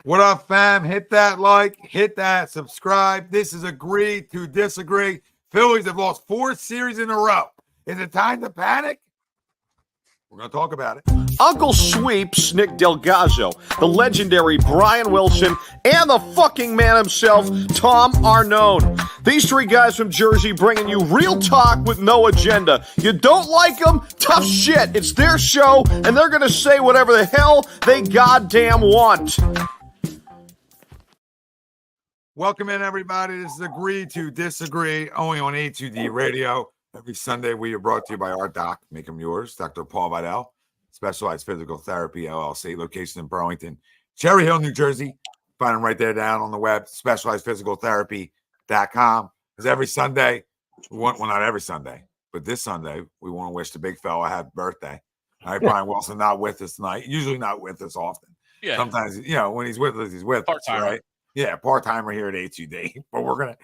What up, fam? Hit that like, hit that subscribe. This is Agree to Disagree. Phillies have lost 4 series in a row. Is it time to panic? We're going to talk about it. Uncle Sweeps, Nick Delgazzo, the legendary Brian Wilson, and the fucking man himself, Tom Arnone. These 3 guys from Jersey bringing you real talk with no agenda. You don't like them? Tough shit. It's their show, and they're going to say whatever the hell they goddamn want. Welcome in, everybody. This is Agree to Disagree, only on A2D Radio. Every Sunday, we are brought to you by our doc, make them yours, Dr. Paul Vidal, Specialized Physical Therapy, LLC, location in Burlington, Cherry Hill, New Jersey. Find them right there down on the web, specializedphysicaltherapy.com. Because every Sunday, not every Sunday, but this Sunday, we want to wish the big fella a happy birthday. All right, Brian Wilson not with us tonight, usually not with us often. Yeah. Sometimes, when he's with us, he's with us, right? Yeah, part-timer here at A2D. But we're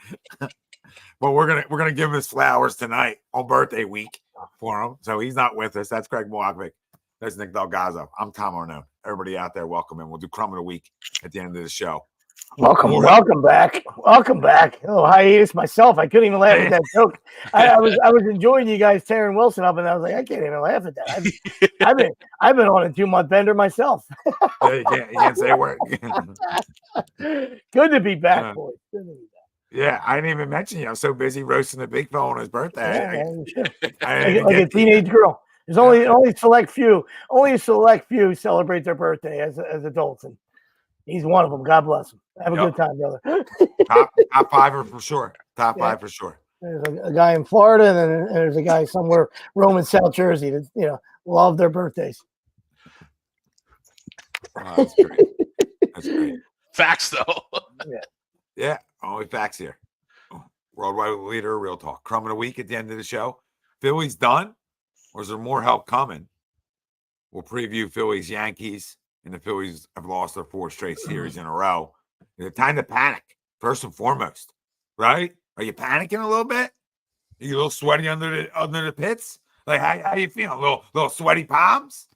gonna give him his flowers tonight on birthday week for him. So he's not with us. That's Craig Moakvik. There's Nick Delgazzo. I'm Tom Arnone. Everybody out there, welcome in. We'll do Crumb of the Week at the end of the show. Welcome back. Oh, hiatus myself. I couldn't even laugh at that joke. I was enjoying you guys tearing Wilson up, and I was like, I can't even laugh at that. I've been on a 2-month bender myself. You can't say a word. Good to be back, boys. Good to be back. Yeah, I didn't even mention you. I'm so busy roasting the big fella on his birthday. Like a teenage girl. There's only a select few celebrate their birthday as adults, and he's one of them. God bless him. Have a good time, brother. top 5 for sure. Top 5 for sure. There's a guy in Florida, and then there's a guy somewhere Roman South Jersey that love their birthdays. Oh, that's great. That's great. Facts, though. Yeah. Only facts here. Worldwide leader, real talk. Crumb of the Week at the end of the show. Phillies done, or is there more help coming? We'll preview Phillies Yankees, and the Phillies have lost their 4 straight series in a row. It's time to panic, first and foremost, right? Are you panicking a little bit? Are you a little sweaty under the pits? Like how you feeling? Little sweaty palms?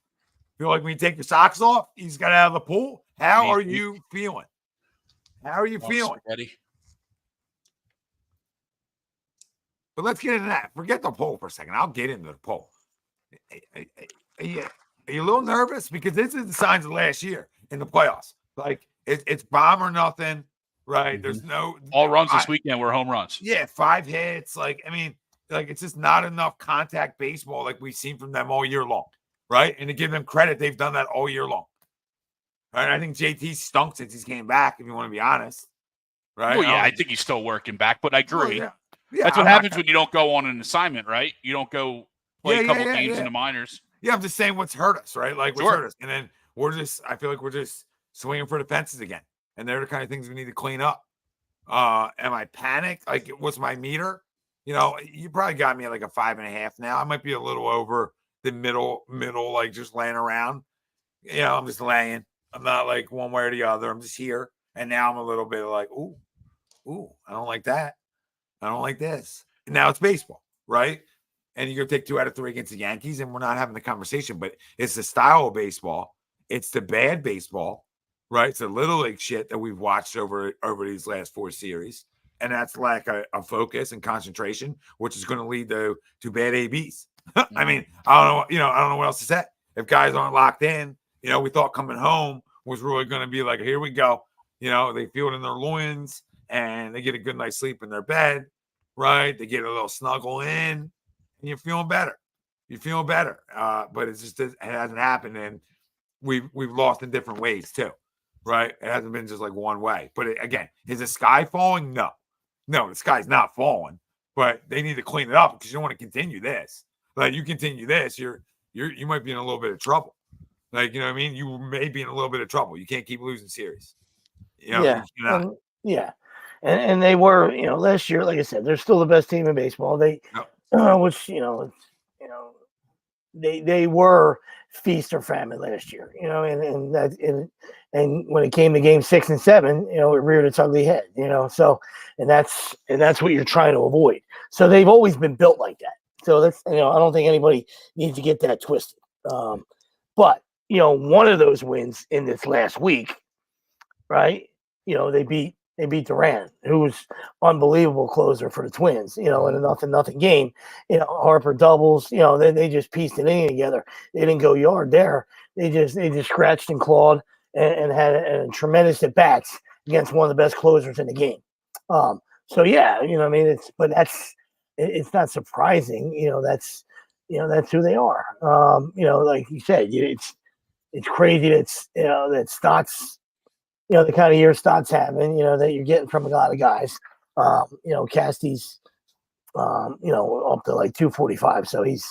Feel like when you take your socks off, you just got out of the pool? How are you feeling? How are you feeling? Sweaty. But let's get into that. Forget the poll for a second. I'll get into the poll. Are you a little nervous? Because this is the signs of last year in the playoffs. Like, it's bomb or nothing, right? Mm-hmm. There's no – all runs this weekend were home runs. Yeah, 5 hits. It's just not enough contact baseball like we've seen from them all year long, right? And to give them credit, they've done that all year long. Right? I think JT stunk since he came back, if you want to be honest. Right? Well, yeah, I think he's still working back, but I agree. Well, yeah, that's what happens when you don't go on an assignment, right? You don't go play a couple games in the minors. Yeah, I'm just saying what's hurt us, right? Like what's hurt us. And then I feel like we're just swinging for the fences again. And they're the kind of things we need to clean up. Am I panicked? Like, what's my meter? You probably got me at like a 5.5 now. I might be a little over the middle, like just laying around. I'm just laying. I'm not like one way or the other. I'm just here. And now I'm a little bit like, ooh, I don't like that. I don't like this. And now it's baseball, right? And you're going to take 2 out of 3 against the Yankees, and we're not having the conversation, but it's the style of baseball. It's the bad baseball, right? It's the little league shit that we've watched over these last 4 series. And that's lack of focus and concentration, which is going to lead to bad ABs. I mean, I don't know what else to say. If guys aren't locked in, we thought coming home was really going to be like, here we go. They feel it in their loins and they get a good night's sleep in their bed, right? They get a little snuggle in and you're feeling better. But it hasn't happened. And we've lost in different ways too, right? It hasn't been just like one way. But again, is the sky falling? No, the sky's not falling, but they need to clean it up because you don't want to continue this. Like you continue this, you might be in a little bit of trouble. Like, you know what I mean? You may be in a little bit of trouble. You can't keep losing series. And they were, last year, like I said, they're still the best team in baseball. They, they were feast or famine last year, and when it came to game 6 and 7, it reared its ugly head, so, and that's what you're trying to avoid. So they've always been built like that. So that's, I don't think anybody needs to get that twisted. But one of those wins in this last week right? They beat Durant, who was unbelievable closer for the Twins. In a 0-0 game. Harper doubles. They just pieced an inning together. They didn't go yard there. They just scratched and clawed and had a tremendous at bats against one of the best closers in the game. So yeah, I mean, it's not surprising. That's who they are. Like you said, it's crazy that Stott's, the kind of year Stott's having, that you're getting from a lot of guys. Casty's, up to like 245. So he's,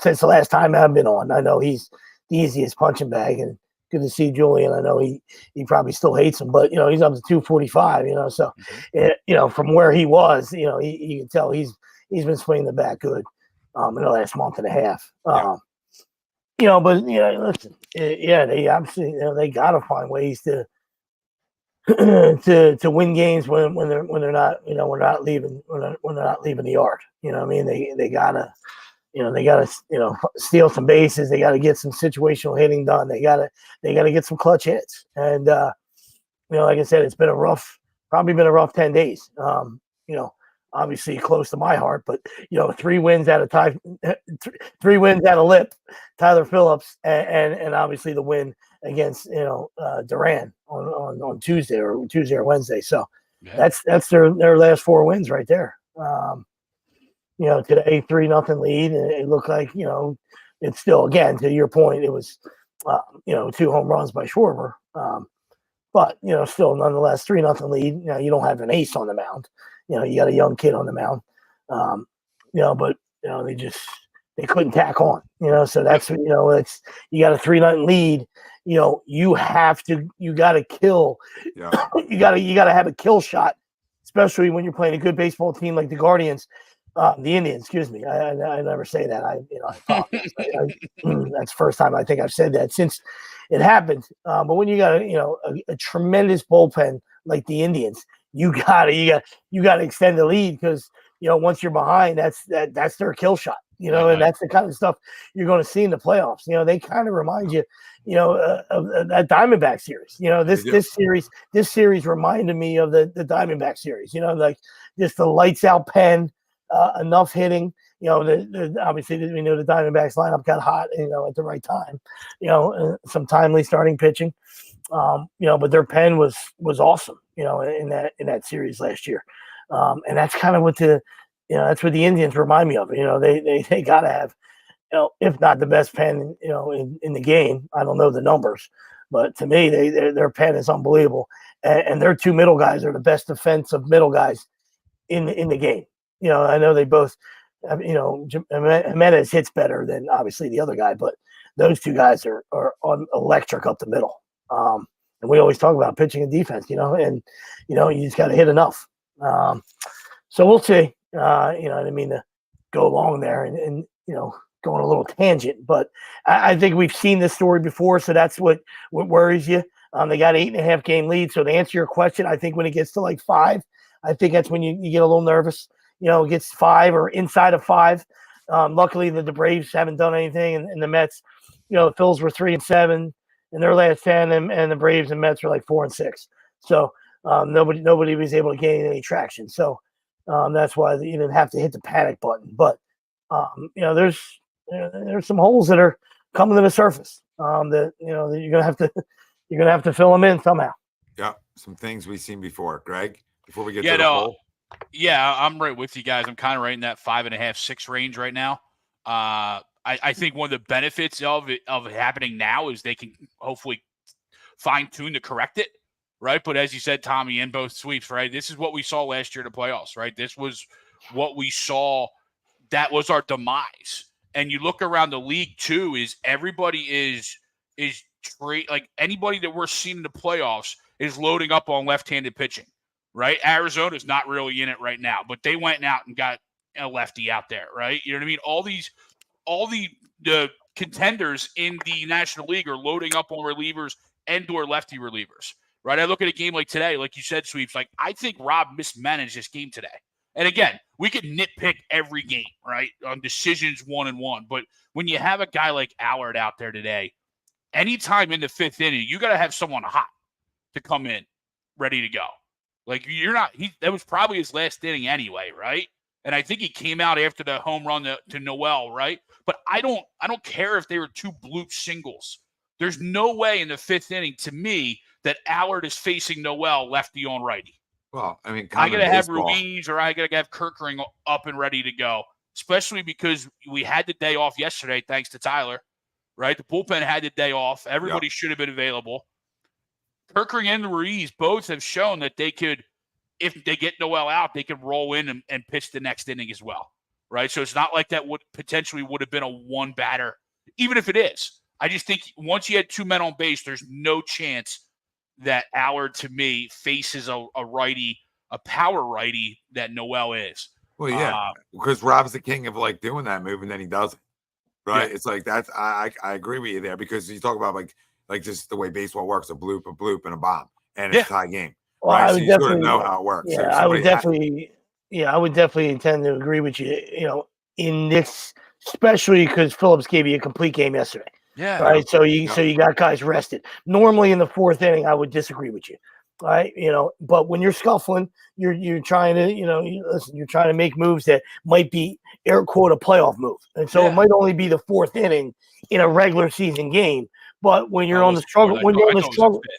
since the last time I've been on, I know he's the easiest punching bag, and good to see Julian. I know he probably still hates him, but he's up to 245. So from where he was, you can tell he's been swinging the bat good in the last month and a half. But listen, they obviously they got to find ways to to win games when they're not we're not leaving the yard. I mean, they gotta steal some bases. They gotta get some situational hitting done. They gotta get some clutch hits. And like I said, it's been probably been a rough 10 days. Obviously close to my heart, but 3 wins out of 3 wins out of Lip, Tyler Phillips, and obviously the win against Durant on Tuesday or Wednesday. So that's their last 4 wins right there. Today 3-0 lead, and it looked like it's still, again, to your point, it was 2 home runs by Schwarber, but still nonetheless 3-0 lead. You don't have an ace on the mound. You got a young kid on the mound, but they couldn't tack on, so that's, it's, you got a 3-0 lead, you got to kill, you got to have a kill shot, especially when you're playing a good baseball team like the Guardians, the Indians, excuse me. I never say that. I apologize. That's the first time I think I've said that since it happened. But when you got a tremendous bullpen like the Indians, you gotta extend the lead, because once you're behind, that's their kill shot. And that's the kind of stuff you're going to see in the playoffs. They kind of remind you, of that Diamondback series. This series reminded me of the Diamondback series. Like just the lights out pen, enough hitting. Obviously we know the Diamondbacks lineup got hot, at the right time. Some timely starting pitching. But their pen was awesome, in that series last year. And that's kind of what that's what the Indians remind me of. They got to have, if not the best pen, in the game. I don't know the numbers, but to me, their pen is unbelievable. And their 2 middle guys are the best defensive middle guys in the game. I know they both, Jimenez hits better than obviously the other guy, but those 2 guys are on electric up the middle. And we always talk about pitching and defense, and you just got to hit enough. So we'll see. I didn't mean to go along there and go on a little tangent, but I think we've seen this story before, so that's what worries you. They got 8.5 game lead. So to answer your question, I think when it gets to like 5, I think that's when you get a little nervous. It gets 5 or inside of 5. Luckily, the Braves haven't done anything, and the Mets, the Phils were 3-7 in their last 10, and the Braves and Mets were like 4-6. So nobody was able to gain any traction. So that's why you didn't have to hit the panic button. But there's some holes that are coming to the surface. That you're gonna have to fill them in somehow. Yeah, some things we've seen before, Greg. Before we get yeah, I'm right with you guys. I'm kind of right in that 5.5, 6 range right now. I think one of the benefits of it happening now is they can hopefully fine tune to correct it, right? But as you said, Tommy, in both sweeps, right? This is what we saw last year in the playoffs, right? This was what we saw. That was our demise. And you look around the league too, is everybody is like anybody that we're seeing in the playoffs is loading up on left-handed pitching, right? Arizona's not really in it right now, but they went out and got a lefty out there, right? You know what I mean? All the contenders in the National League are loading up on relievers and or lefty relievers, right? I look at a game like today, like you said, Sweeps, like I think Rob mismanaged this game today. And again, we could nitpick every game, right, on decisions 1-1. But when you have a guy like Allard out there today, anytime in the 5th inning, you got to have someone hot to come in ready to go. Like you're not. That was probably his last inning anyway, right? And I think he came out after the home run to Noel, right? But I don't care if they were two bloop singles. There's no way in the 5th inning to me that Allard is facing Noel lefty on righty. Well, I mean, I gotta have Ruiz or I gotta have Kirkering up and ready to go, especially because we had the day off yesterday thanks to Tyler, right? The bullpen had the day off. Everybody should have been available. Kirkering and Ruiz both have shown that they could, if they get Noel out, they could roll in and pitch the next inning as well, right? So it's not like that would have been a one batter, even if it is. I just think once you had 2 men on base, there's no chance that Allard, to me, faces a righty, a power righty that Noel is. Well, yeah, because Rob's the king of like doing that move and then he doesn't, right? Yeah. It's like that's I agree with you there because you talk about like just the way baseball works, a bloop, and a bomb, and it's a tie game. Well, right? I would so you definitely sort of know how it works. Yeah, so I would definitely intend to agree with you. In this, especially because Phillips gave you a complete game yesterday. Yeah. Right. So you got guys rested. Normally in the 4th inning, I would disagree with you. Right. But when you're scuffling, you're trying to, you're trying to make moves that might be air quote a playoff move. And so it might only be the 4th inning in a regular season game. But when you're on the struggle,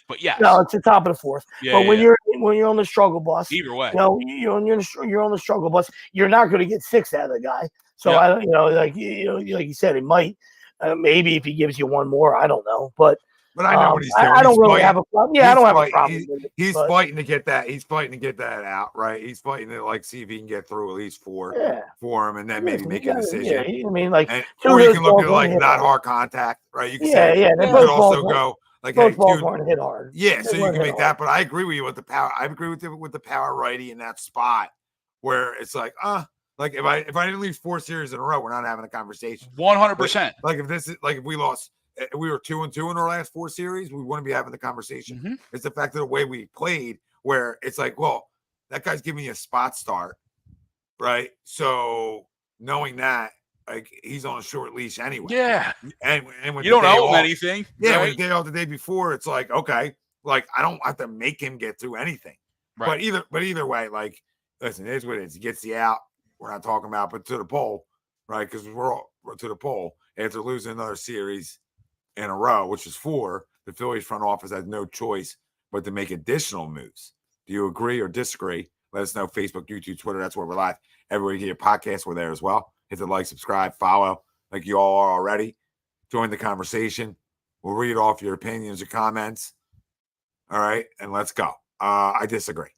but yeah, no, it's the top of the 4th. But when you're on the struggle bus, either way, you're on the struggle bus. You're not going to get 6 out of the guy. So I don't, like you said, it might. Maybe if he gives you one more, I don't know, but I know what he's doing. I don't really have a problem. Yeah, I don't have a problem with it. He's fighting to get that. He's fighting to get that out, right? He's fighting to like see if he can get through at least 4 for him, and then maybe make a decision. Yeah, I mean, like, or you can look at like not hard contact, right? You can you could also go like both balls weren't hit hard. Yeah, so you can make that. But I agree with you with the power. I agree with the power righty in that spot where it's like, like if I didn't lose 4 series in a row, we're not having a conversation. 100%. Like if this is like if we lost, we were 2-2 in our last 4 series, we wouldn't be having the conversation. Mm-hmm. It's the fact of the way we played, where it's like, well, that guy's giving you a spot start, right? So knowing that, like he's on a short leash anyway. Yeah, and when you don't owe him anything. Yeah, right? when you get off the day before, it's like okay, like I don't have to make him get through anything. Right. But either way, like listen, it is what it is. He gets the out. We're not talking about, but to the poll, right? Because we're to the poll after losing another series in a row, which is 4. The Phillies front office has no choice but to make additional moves. Do you agree or disagree? Let us know. Facebook, YouTube, Twitter. That's where we're live. Everybody get your podcast. We're there as well. Hit the like, subscribe, follow, like you all are already. Join the conversation. We'll read off your opinions or comments. All right, and let's go. I disagree.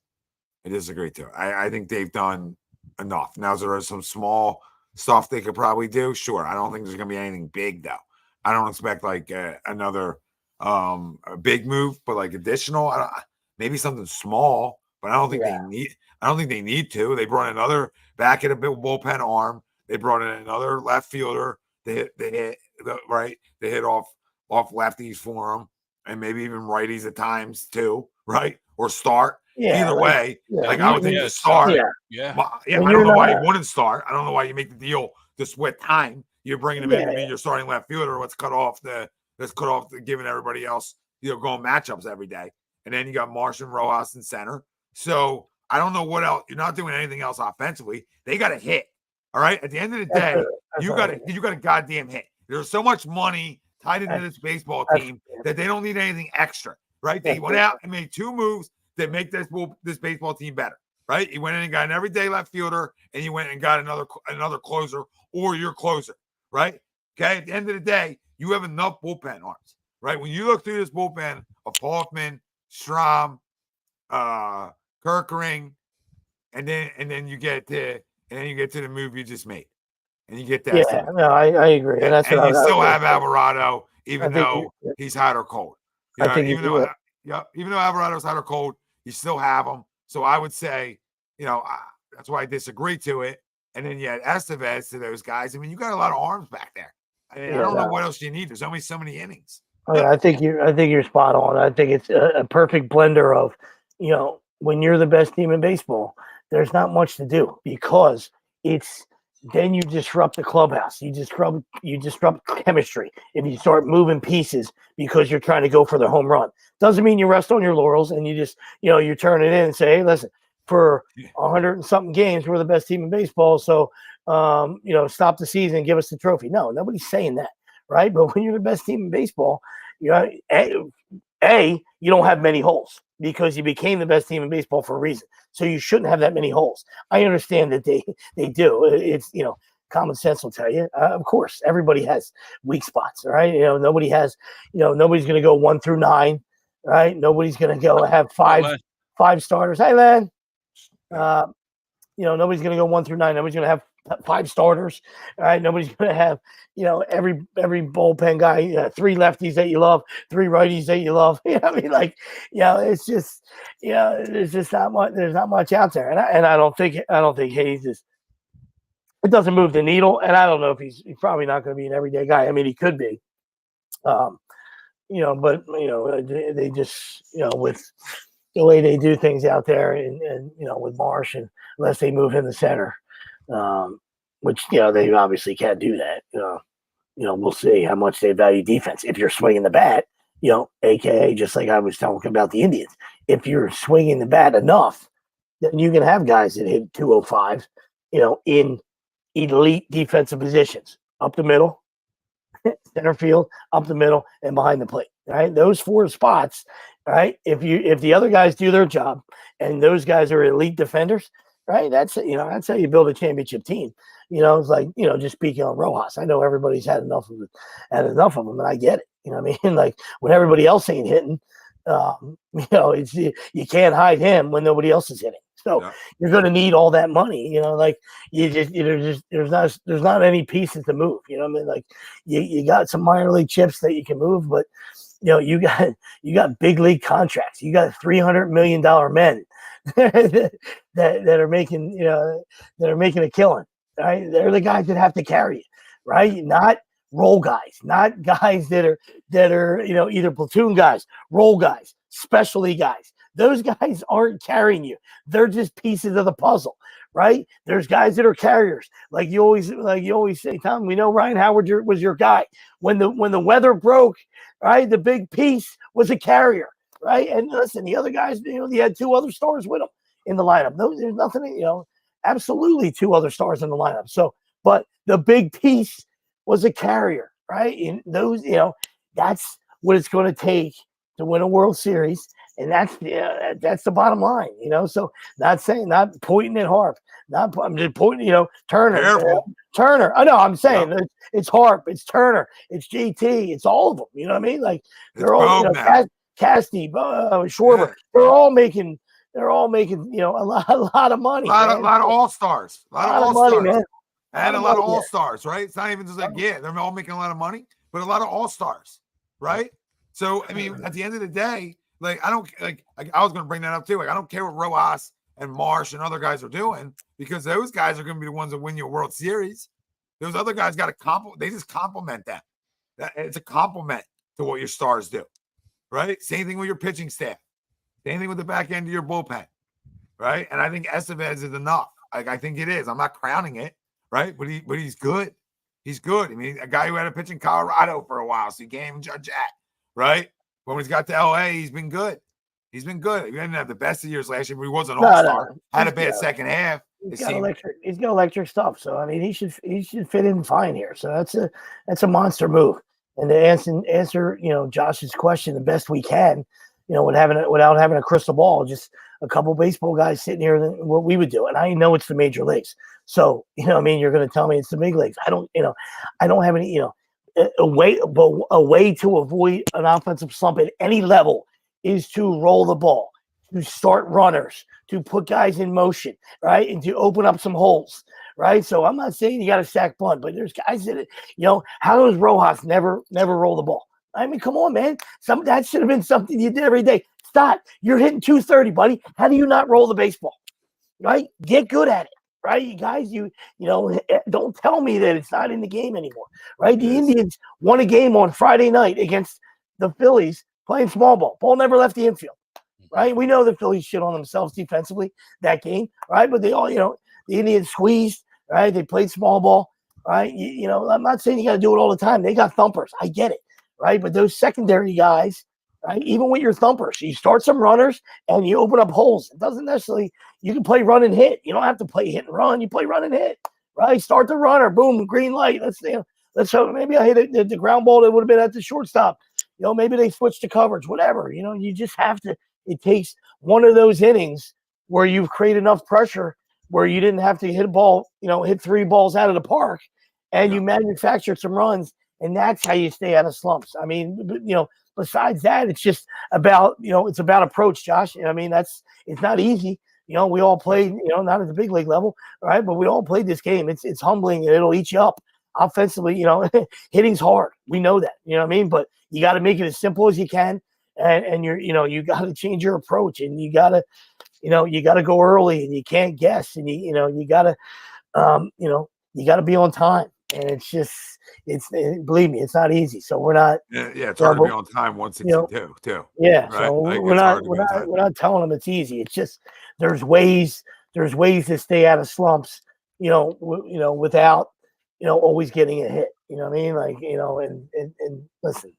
Too. I think they've done enough. Now, there is some small stuff they could probably do. Sure. I don't think there's going to be anything big, though. I don't expect like another a big move, but like additional, maybe something small, but I don't think they need. I don't think they need to. They brought another back at a bullpen arm. They brought in another left fielder. They hit off lefties for them, and maybe even righties at times too, right? Or start. Either way, like I would think to start. Yeah. I don't know why you wouldn't start. I don't know why you make the deal to split time. You're bringing him in to be your starting left fielder. Let's cut off giving everybody else going matchups every day. And then you got Marsh and Rojas in center. So I don't know what else. You're not doing anything else offensively. They got to hit. All right. At the end of the day, you got a goddamn hit. There's so much money tied into this baseball team that they don't need anything extra. Right. They went out and made 2 moves that make this baseball team better, right? You went in and got an everyday left fielder, and you went and got another closer or your closer, right? Okay, at the end of the day, you have enough bullpen arms, right? When you look through this bullpen of Hoffman, Strom, Kirkering, and then you get to the move you just made, and you get that. Yeah, no, I agree, and that's and you still have Alvarado, even though he's hot or cold. Even though Alvarado's hot or cold, you still have them. So I would say, that's why I disagree to it. And then you had Estevez to those guys. I mean, you got a lot of arms back there. I don't know what else you need. There's only so many innings. I think you're spot on. I think it's a perfect blender of, when you're the best team in baseball, there's not much to do because it's then you disrupt the clubhouse. You disrupt chemistry if you start moving pieces because you're trying to go for the home run. Doesn't mean you rest on your laurels and you just, you turn it in and say, hey, listen, for 100 and something games, we're the best team in baseball. So, stop the season and give us the trophy. No, nobody's saying that, right? But when you're the best team in baseball, you don't have many holes because you became the best team in baseball for a reason. So you shouldn't have that many holes. I understand that they do. It's, common sense will tell you. Of course, everybody has weak spots, right? Nobody's going to go 1 through 9, right? Nobody's going to go have five starters. Hey, Len. Nobody's going to go 1 through 9. Nobody's going to have 5 starters. All right. Nobody's going to have, every bullpen guy, 3 lefties that you love, 3 righties that you love. It's just, there's just not much. There's not much out there, and I don't think Hayes is. It doesn't move the needle, and I don't know if he's probably not going to be an everyday guy. I mean, he could be, but they just, with the way they do things out there, and with Marsh, and unless they move him to center. Which they obviously can't do that. We'll see how much they value defense. If you're swinging the bat, AKA just like I was talking about the Indians. If you're swinging the bat enough, then you can have guys that hit 205, in elite defensive positions, up the middle, center field, up the middle, and behind the plate. Right, those 4 spots. Right, if the other guys do their job, and those guys are elite defenders. Right, that's how you build a championship team. It's like just speaking on Rojas. I know everybody's had enough of them, and I get it. You know what I mean? Like when everybody else ain't hitting, it's you can't hide him when nobody else is hitting. So you're going to need all that money. There's not any pieces to move. You know what I mean? Like you got some minor league chips that you can move, but you got big league contracts. You got $300 million men. that are making a killing, right? They're the guys that have to carry it, right? Not role guys, not guys that are either platoon guys, role guys, specialty guys. Those guys aren't carrying you. They're just pieces of the puzzle, right? There's guys that are carriers, like you always say, Tom. We know Ryan Howard was your guy when the weather broke, right? The big piece was a carrier. Right. And listen, the other guys, he had 2 other stars with him in the lineup. There's nothing, absolutely 2 other stars in the lineup. So, but the big piece was a carrier, right? And those, that's what it's going to take to win a World Series. And that's the bottom line, So not pointing at Harp, I'm just pointing, Turner, Turner. I know I'm saying it's Harp, it's Turner, it's JT, it's all of them. You know what I mean? Like they're all, Casty, Schwarber, they're all making a lot of money. A lot of all-stars. A lot of money, man. And a lot of all-stars, right? It's not even just like, they're all making a lot of money, but a lot of all-stars, right? So, I mean, at the end of the day, like, I was going to bring that up too. Like, I don't care what Rojas and Marsh and other guys are doing because those guys are going to be the ones that win your World Series. Those other guys got to they just compliment them. It's a compliment to what your stars do. Right? Same thing with your pitching staff. Same thing with the back end of your bullpen. Right? And I think Estevez is enough. Like, I think it is. I'm not crowning it. Right? But he's good. He's good. I mean, a guy who had to pitch in Colorado for a while, so you can't even judge that. Right? But when he's got to LA, he's been good. He didn't have the best of years last year, but he was an all-star. Had a bad second half. He's got electric stuff. So I mean, he should fit in fine here. So that's a monster move. And to answer Josh's question the best we can, without having a crystal ball, just a couple baseball guys sitting here, what we would do. And I know it's the major leagues. So, you're going to tell me it's the big leagues. I don't have any, a way to avoid an offensive slump at any level is to roll the ball, to start runners, to put guys in motion, right? And to open up some holes. Right. So I'm not saying you got to sack bunt, but there's guys that, how does Rojas never roll the ball? I mean, come on, man. That should have been something you did every day. Stop. You're hitting 230, buddy. How do you not roll the baseball? Right? Get good at it. Right? You guys, don't tell me that it's not in the game anymore. Right? The Indians won a game on Friday night against the Phillies playing small ball. Ball never left the infield. Right? We know the Phillies shit on themselves defensively that game. Right? But they all, the Indians squeezed. right? They played small ball, right? You know, I'm not saying you got to do it all the time. They got thumpers. I get it, right? But those secondary guys, right? Even with your thumpers, you start some runners and you open up holes. It doesn't necessarily, you can play run and hit. You don't have to play hit and run. You play run and hit, right? Start the runner, boom, green light. Let's hope maybe I hit the ground ball that would have been at the shortstop. You know, maybe they switch to coverage, whatever. You know, you just have to, it takes one of those innings where you've created enough pressure where you didn't have to hit a ball, you know, hit 3 balls out of the park, and you manufactured some runs, and that's how you stay out of slumps. I mean, you know, besides that, it's just about, you know, it's about approach, Josh. I mean, it's not easy. You know, we all played, you know, not at the big league level, right? But we all played this game. It's humbling, and it'll eat you up offensively. You know, hitting's hard. We know that. You know what I mean? But you got to make it as simple as you can, and you got to change your approach, and you got to go early, and you can't guess, and you got to be on time, and believe me, it's not easy. So we're not. Yeah, it's hard to be on time 162 too. Yeah, right? so Like, we're not telling them it's easy. It's just there's ways to stay out of slumps. Without always getting a hit. You know what I mean? Like, and listen.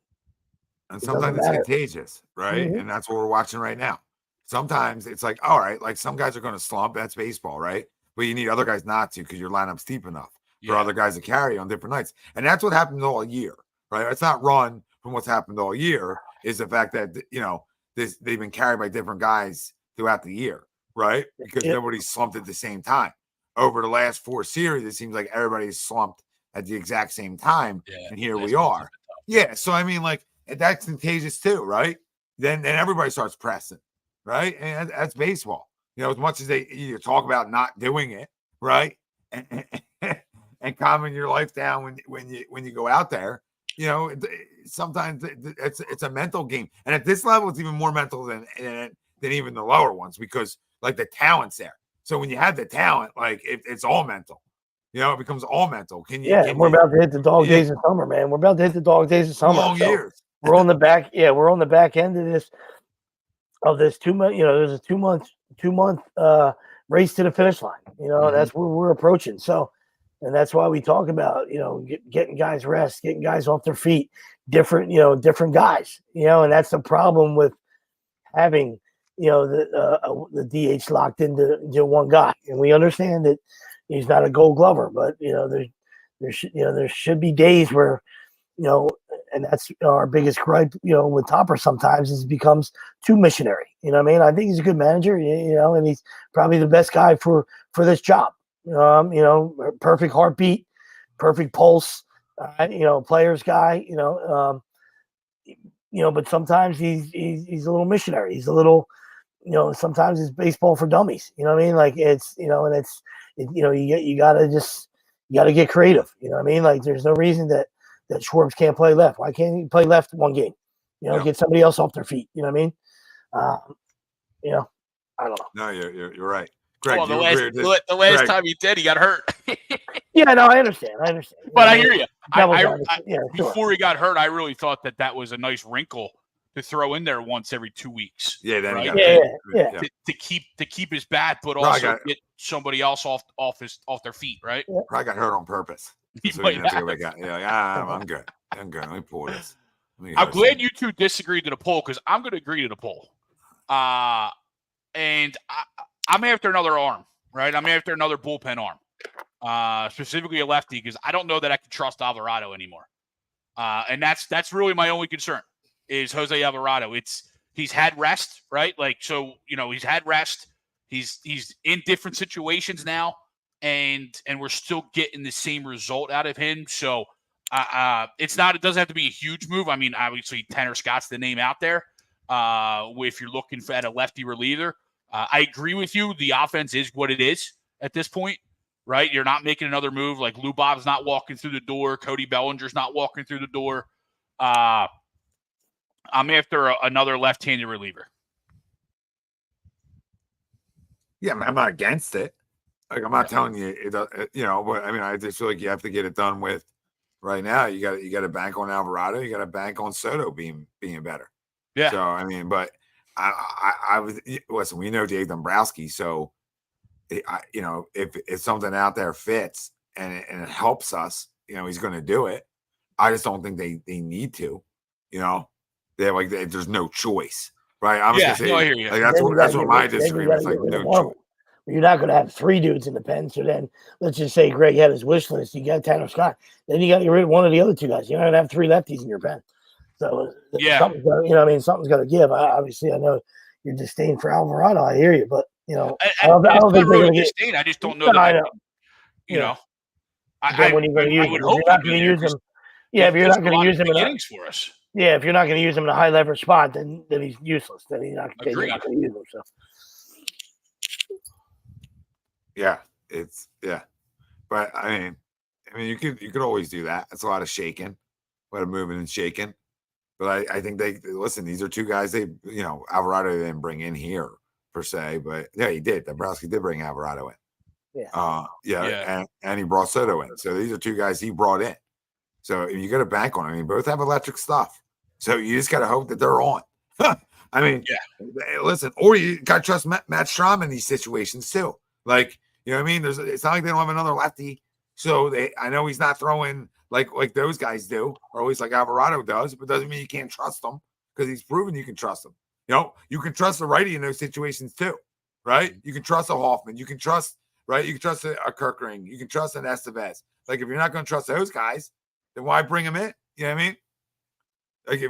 And sometimes it's contagious, right? Mm-hmm. And that's what we're watching right now. Sometimes it's like, all right, like some guys are going to slump. That's baseball, right? But you need other guys not to, because your lineup's deep enough for other guys to carry on different nights. And that's what happened all year, right? It's not run from what's happened all year. Is the fact that, they've been carried by different guys throughout the year, right? Because nobody's slumped at the same time. Over the last 4 series, it seems like everybody's slumped at the exact same time. Yeah, and here we are. Yeah. So, I mean, like, that's contagious too, right? Then everybody starts pressing, right? And that's baseball. You know, as much as they either talk about not doing it, right? And calming your life down when you go out there, sometimes it's a mental game. And at this level, it's even more mental than even the lower ones, because like the talent's there. So when you have the talent, like it's all mental. It becomes all mental. We're about to hit the dog days of summer, man. We're about to hit the dog days of summer. Long years. We're on the back. Yeah, we're on the back end of this 2 month. There's a 2 month race to the finish line. That's where we're approaching. So, and that's why we talk about getting guys rest, getting guys off their feet, different guys. And that's the problem with having the DH locked into one guy. And we understand that he's not a Gold Glover, but there should be days where and that's our biggest gripe, with Topper sometimes, is becomes too missionary. You know what I mean? I think he's a good manager, and he's probably the best guy for this job. Perfect heartbeat, perfect pulse, players guy, but sometimes he's a little missionary. He's a little, sometimes it's baseball for dummies. You know what I mean? Like you gotta get creative. You know what I mean? Like there's no reason that Schwarber can't play left. Why can't he play left one game? Get somebody else off their feet. You know what I mean? I don't know. No, you're right. Greg, the last time he did, he got hurt. Yeah, no, I understand. But I hear you. Sure. Before he got hurt, I really thought that was a nice wrinkle to throw in there once every 2 weeks. Yeah, then right? To keep his bat, but also get somebody else off their feet, right? Yeah. Probably got hurt on purpose. So I'm good. Let me pull this. I'm glad you two disagreed to the poll, because I'm going to agree to the poll. And I'm after another arm, right? I'm after another bullpen arm, specifically a lefty, because I don't know that I can trust Alvarado anymore. And that's really my only concern is Jose Alvarado. He's had rest, right? Like, so, he's had rest. He's in different situations now, and we're still getting the same result out of him. So it doesn't have to be a huge move. I mean, obviously Tanner Scott's the name out there. If you're looking at a lefty reliever, I agree with you. The offense is what it is at this point, right? You're not making another move. Like Lubov's not walking through the door. Cody Bellinger's not walking through the door. I'm after another left-handed reliever. Yeah, I'm not against it. Like, I'm not telling you, but I mean, I just feel like you have to get it done with right now. You got to bank on Alvarado. You got to bank on Soto being better. Yeah. So, I mean, but I was, listen, we know Dave Dombrowski, so, if something out there fits and it helps us, he's going to do it. I just don't think they need to. There's no choice, right? I'm just gonna say, I hear you. like that's what my disagreement is. Like no choice. You're not going to have 3 dudes in the pen. So then let's just say Greg had his wish list. You got Tanner Scott. Then you got to get rid of one of the other 2 guys. You're not going to have 3 lefties in your pen. So something's got, something's got to give. Obviously, I know your disdain for Alvarado. I hear you, but I don't think they're going to get. I just don't know that. I when you're going to use him, you're not going to use him. Yeah, if you're not going to use him in innings for us. Yeah, if you're not going to use him in a high leverage spot, then he's useless. Then you're not going to use him. So. Yeah, but I mean, you could always do that. It's a lot of shaking, a lot of moving and shaking. But I think these are 2 guys Alvarado didn't bring in here per se, but yeah, he did. Dombrowski did bring Alvarado in. Yeah. And he brought Soto in. So these are 2 guys he brought in. So if you got to bank on it, both have electric stuff. So you just got to hope that they're on. Listen, or you got to trust Matt Strom in these situations too. Like, you know what I mean? It's not like they don't have another lefty. So I know he's not throwing like those guys do, or at least like Alvarado does, but doesn't mean you can't trust him because he's proven you can trust him. You can trust a righty in those situations too, right? You can trust a Hoffman. You can trust, right? You can trust a Kirkring. You can trust an Estevez. Like, if you're not going to trust those guys, then why bring them in? You know what I mean? Like,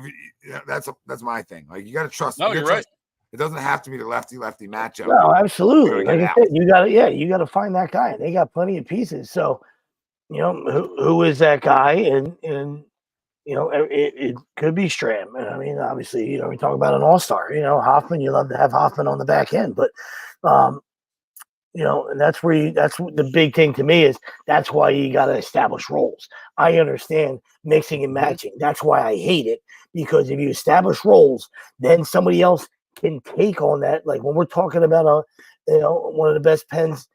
that's my thing. Like, you got to trust. No, you're right. It doesn't have to be the lefty matchup. No, absolutely. Like I said, you got to find that guy. They got plenty of pieces. So, who is that guy? And it could be Stram. And I mean, obviously, we talk about an all-star. Hoffman. You love to have Hoffman on the back end, but and that's the big thing to me is that's why you got to establish roles. I understand mixing and matching. That's why I hate it, because if you establish roles, then somebody else can take on that. Like when we're talking about one of the best pens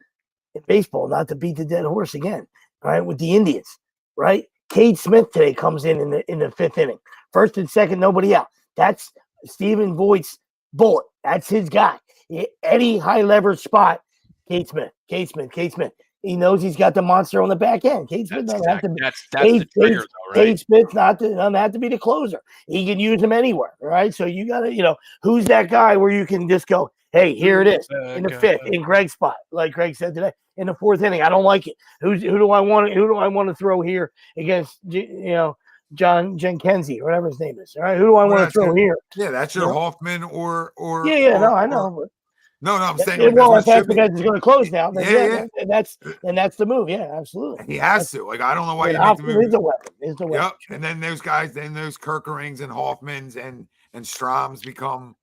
in baseball, not to beat the dead horse again, right? With the Indians, right? Cade Smith today comes in the 5th inning, 1st and 2nd, nobody out. That's Stephen Voigt's bullet. That's his guy. Any high leverage spot, Cade Smith. He knows he's got the monster on the back end. Cade Smith doesn't have to be. That's the trigger, though, right? Cade Smith doesn't have to be the closer. He can use him anywhere, right? So you got to, who's that guy where you can just go, hey, here it is in the 5th, in Greg's spot, like Greg said today, in the 4th inning. I don't like it. Who do I want to throw here against John Jenkenzie, or whatever his name is? All right, who do I want to throw here? Yeah, that's your Hoffman or I know. No, I'm saying. If that's because it's going to close now, then and that's the move. Yeah, absolutely. He has to. Like, I don't know why you make the move. Is a weapon. Yep. And then those guys, those Kirkerings and Hoffmans and Stroms become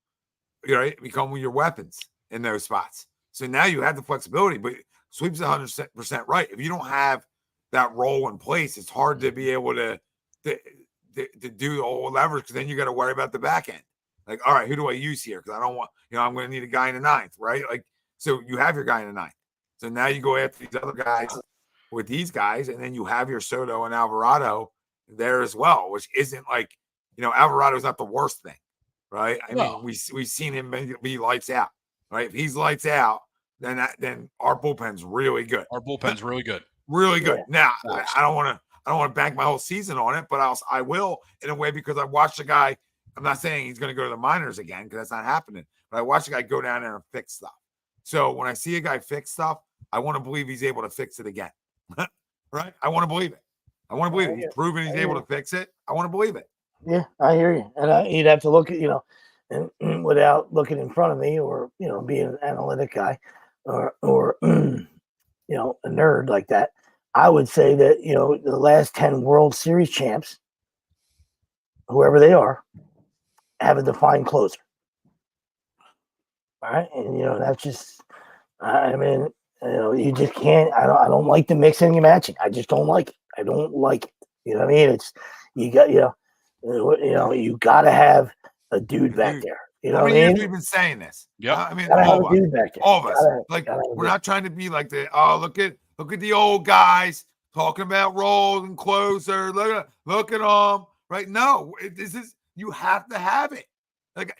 your weapons in those spots. So now you have the flexibility, but Sweep's 100% right. If you don't have that role in place, it's hard to be able to do all the leverage, because then you got to worry about the back end. Like, all right, who do I use here? Because I don't want, I'm going to need a guy in the 9th, right? Like, so you have your guy in the 9th. So now you go after these other guys with these guys, and then you have your Soto and Alvarado there as well, which isn't like, Alvarado's not the worst thing, right? I mean, we've seen him be lights out, right? If he's lights out, then our bullpen's really good. Really good. Yeah. Now, I don't want to bank my whole season on it, but I will in a way, because I watched the guy. I'm not saying he's going to go to the minors again, because that's not happening. But I watched a guy go down there and fix stuff. So when I see a guy fix stuff, I want to believe he's able to fix it again. Right? I want to believe it. He's proven he's able to fix it. I want to believe it. Yeah, I hear you. And you'd have to look at, and without looking in front of me, or, being an analytic guy or a nerd like that, I would say that, the last 10 World Series champs, whoever they are, have a defined closer. All right. And, that's just, you just can't, I don't like the mixing and matching. I just don't like it. I don't like it. You know what I mean? It's, you got to have a dude back there. You know what I mean? We've been saying this. Yeah. I mean, all of us. We're not trying to be like look at the old guys talking about roles and closer. Look at them. Right? No, this is, you have to have it. Like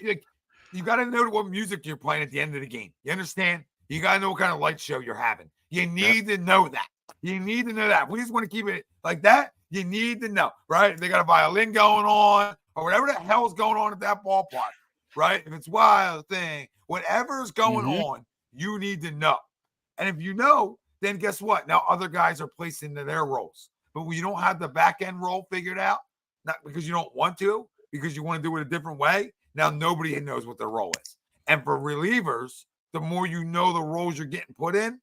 you got to know what music you're playing at the end of the game. You understand? You got to know what kind of light show you're having. You need to know that. You need to know that. If we just want to keep it like that, you need to know, right? They got a violin going on or whatever the hell's going on at that ballpark, right? If it's wild thing, whatever's going on, you need to know. And if you know, then guess what? Now other guys are placed into their roles. But when you don't have the back end role figured out, not because you don't want to, because you want to do it a different way, now nobody knows what their role is. And for relievers, the more you know the roles you're getting put in,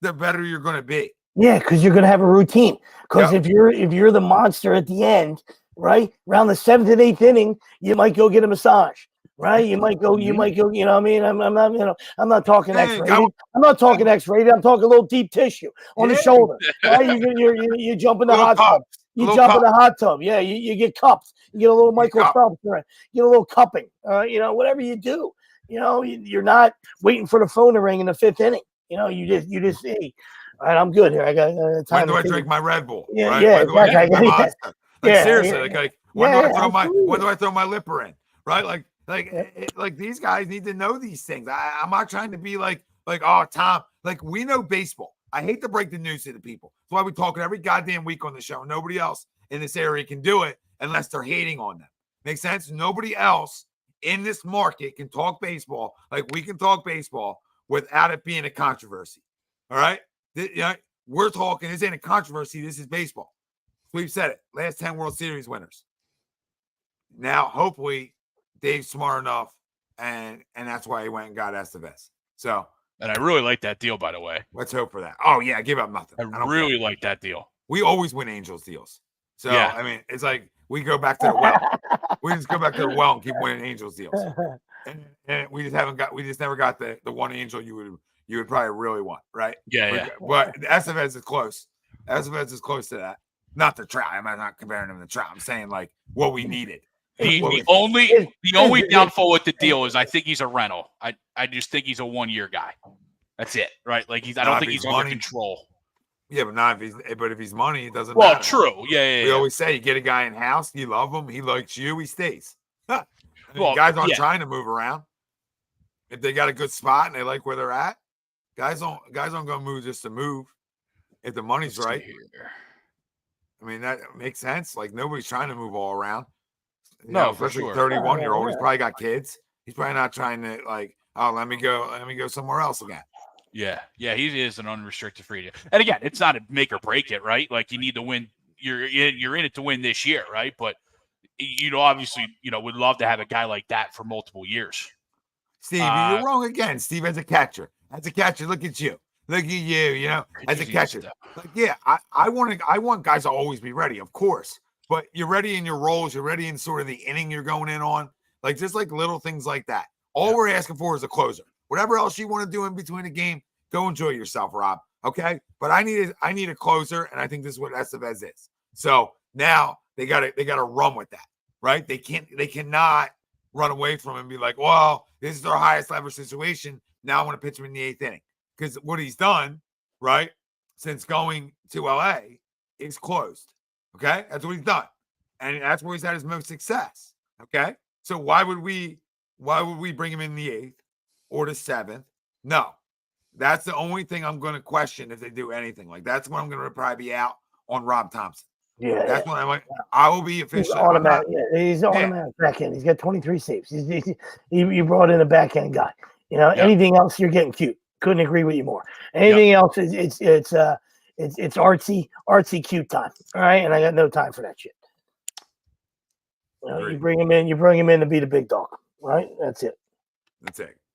the better you're going to be. Yeah, because you're going to have a routine. Because if you're the monster at the end, right, around the 7th and 8th inning, you might go get a massage, right? You might go. You know what I mean? I'm not, I'm not talking X-rated. I'm not talking X-rated. I'm talking a little deep tissue on the shoulder. Right? You jump in the hot tub. You jump in the hot tub. Yeah, you get cupped. You get a little Michael Phelps. You get a little cupping. Whatever you do. You're not waiting for the phone to ring in the 5th inning. You just see. All right, I'm good here. I got time. When do I drink my Red Bull? Yeah, right? yeah, Exactly. Seriously, yeah. When do I throw my lipper in? Right, like these guys need to know these things. I'm not trying to be like oh Tom, like we know baseball. I hate to break the news to the people. That's why we talk it every goddamn week on the show. Nobody else in this area can do it unless they're hating on them. Makes sense? Nobody else in this market can talk baseball like we can talk baseball without it being a controversy. All right. We're talking, this ain't a controversy. This is baseball. We've said it. Last 10 World Series winners. Now, hopefully, Dave's smart enough, and that's why he went and got Estevez. So, and I really like that deal, by the way. Let's hope for that. Oh, yeah, give up nothing. I really like that deal. We always win Angels deals. So, yeah. I mean, it's like we go back to the well. We just go back to the well and keep winning Angels deals. And we just never got the one Angel you would probably really want, right? Yeah. But Estevez is close. Estevez is close to that. Not the Trout. I'm not comparing him to Trout. I'm saying like what we needed. The only downfall with the deal is I think he's a rental. I just think he's a 1-year guy. That's it, right? Like I don't think he's under control. Yeah, but if he's money, it doesn't matter. Well, true. Yeah. We always say you get a guy in house, you love him, he likes you, he stays. Guys aren't trying to move around. If they got a good spot and they like where they're at, guys aren't gonna move just to move. If the money's right. I mean, that makes sense. Like nobody's trying to move all around. Especially 31-year-old. He's probably got kids. He's probably not trying to like, oh, let me go somewhere else again. Yeah, he is an unrestricted free agent. And again, it's not a make or break it, right? Like you need to win. You're in it to win this year, right? But obviously, would love to have a guy like that for multiple years. Steve, you're wrong again. Steve, as a catcher, look at you. Look at you, as a catcher. Like, yeah, I want guys to always be ready, of course. But you're ready in your roles. You're ready in sort of the inning you're going in on. Like, just like little things like that. All we're asking for is a closer. Whatever else you want to do in between the game, go enjoy yourself, Rob. Okay? But I need a closer, and I think this is what Estevez is. So now they gotta run with that, right? They cannot run away from him and be like, well, this is our highest leverage situation. Now I want to pitch him in the 8th inning. Because what he's done, right, since going to LA is closed. Okay? That's what he's done. And that's where he's had his most success. Okay? So why would we bring him in the 8th or the 7th? No. That's the only thing I'm going to question if they do anything. Like that's when I'm going to probably be out on Rob Thompson. Yeah. That's when I will be official. He's automatic. He's automatic back end. He's got 23 saves. You brought in a back end guy. Anything else you're getting cute. Couldn't agree with you more. Anything else is it's artsy cute time. All right, and I got no time for that shit. You bring him in to be the big dog. Right? That's it.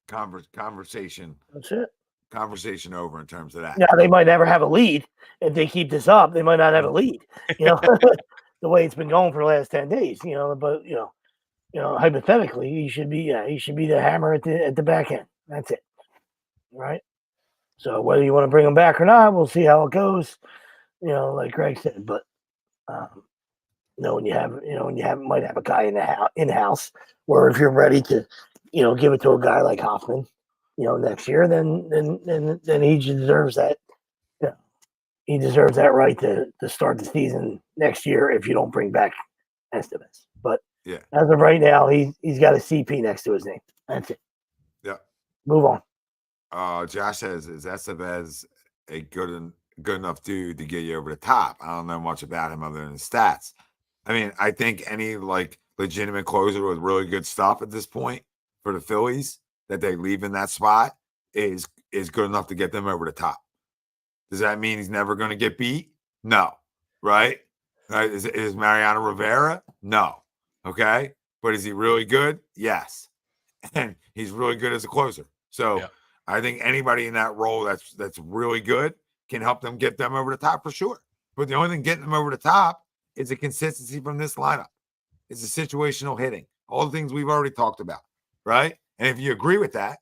Conversation. That's it. Conversation over in terms of that. Yeah, they might never have a lead if they keep this up. They might not have a lead. The way it's been going for the last 10 days. But hypothetically, he should be the hammer at the back end. That's it. Right. So whether you want to bring him back or not, we'll see how it goes. Like Greg said, but when you might have a guy in house, where if you're ready to, give it to a guy like Hoffman, next year, then he deserves that. He deserves that right to start the season next year if you don't bring back Estevez. But as of right now, he's got a CP next to his name. That's it. Yeah. Move on. Josh says, is Estevez a good enough dude to get you over the top? I don't know much about him other than his stats. I mean, I think any like legitimate closer with really good stuff at this point for the Phillies that they leave in that spot is good enough to get them over the top. Does that mean he's never going to get beat? No. Right? Is Mariano Rivera? No. Okay. But is he really good? Yes. And he's really good as a closer. So yeah. I think anybody in that role that's really good can help them get them over the top for sure. But the only thing getting them over the top is the consistency from this lineup. It's the situational hitting. All the things we've already talked about. Right? And if you agree with that,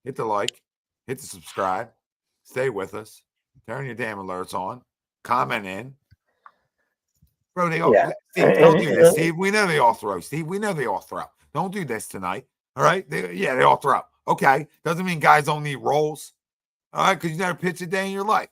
hit the like, hit the subscribe, stay with us, turn your damn alerts on, comment in. Bro, they all Steve, don't do this, Steve. We know they all throw, Steve. We know they all throw. Don't do this tonight. All right? They all throw. Okay. Doesn't mean guys don't need rolls. All right, because you never pitch a day in your life.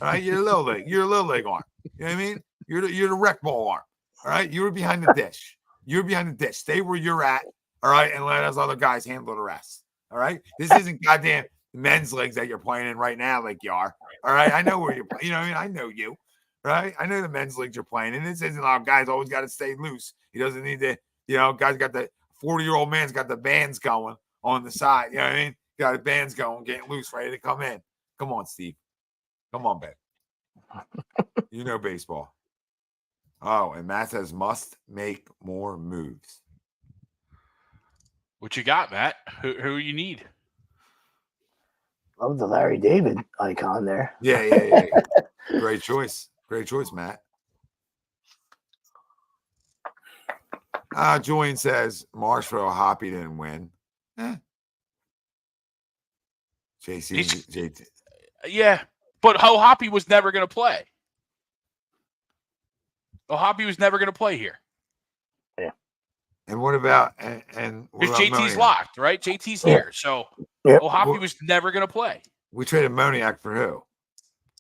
All right, you're a little league. You're a little league arm. You know what I mean? You're the rec ball arm. All right, you're behind the dish. You're behind the dish. Stay where you're at. All right, and let us other guys handle the rest. All right, this isn't goddamn men's leagues that you're playing in right now, like you are. All right, I know where you're playing. You know what I mean? I know you. Right? I know the men's leagues you're playing in. This isn't guys always got to stay loose. He doesn't need to. Guys got the 40-year-old man's got the bands going on the side. You know what I mean? Got the bands going, getting loose, ready to come in. Come on, Steve. Come on, babe. You know baseball. Oh, and Matt says must make more moves. What you got, Matt? Who you need? Love the Larry David icon there. Yeah. Great choice. Great choice, Matt. Julian says Marshall Hoppy didn't win. JT. Yeah, but Hoppy was never going to play. Hoppy was never going to play here. Yeah. And what about and because JT's locked, right? JT's here, so Hoppy was never going to play. We traded Moniak for who?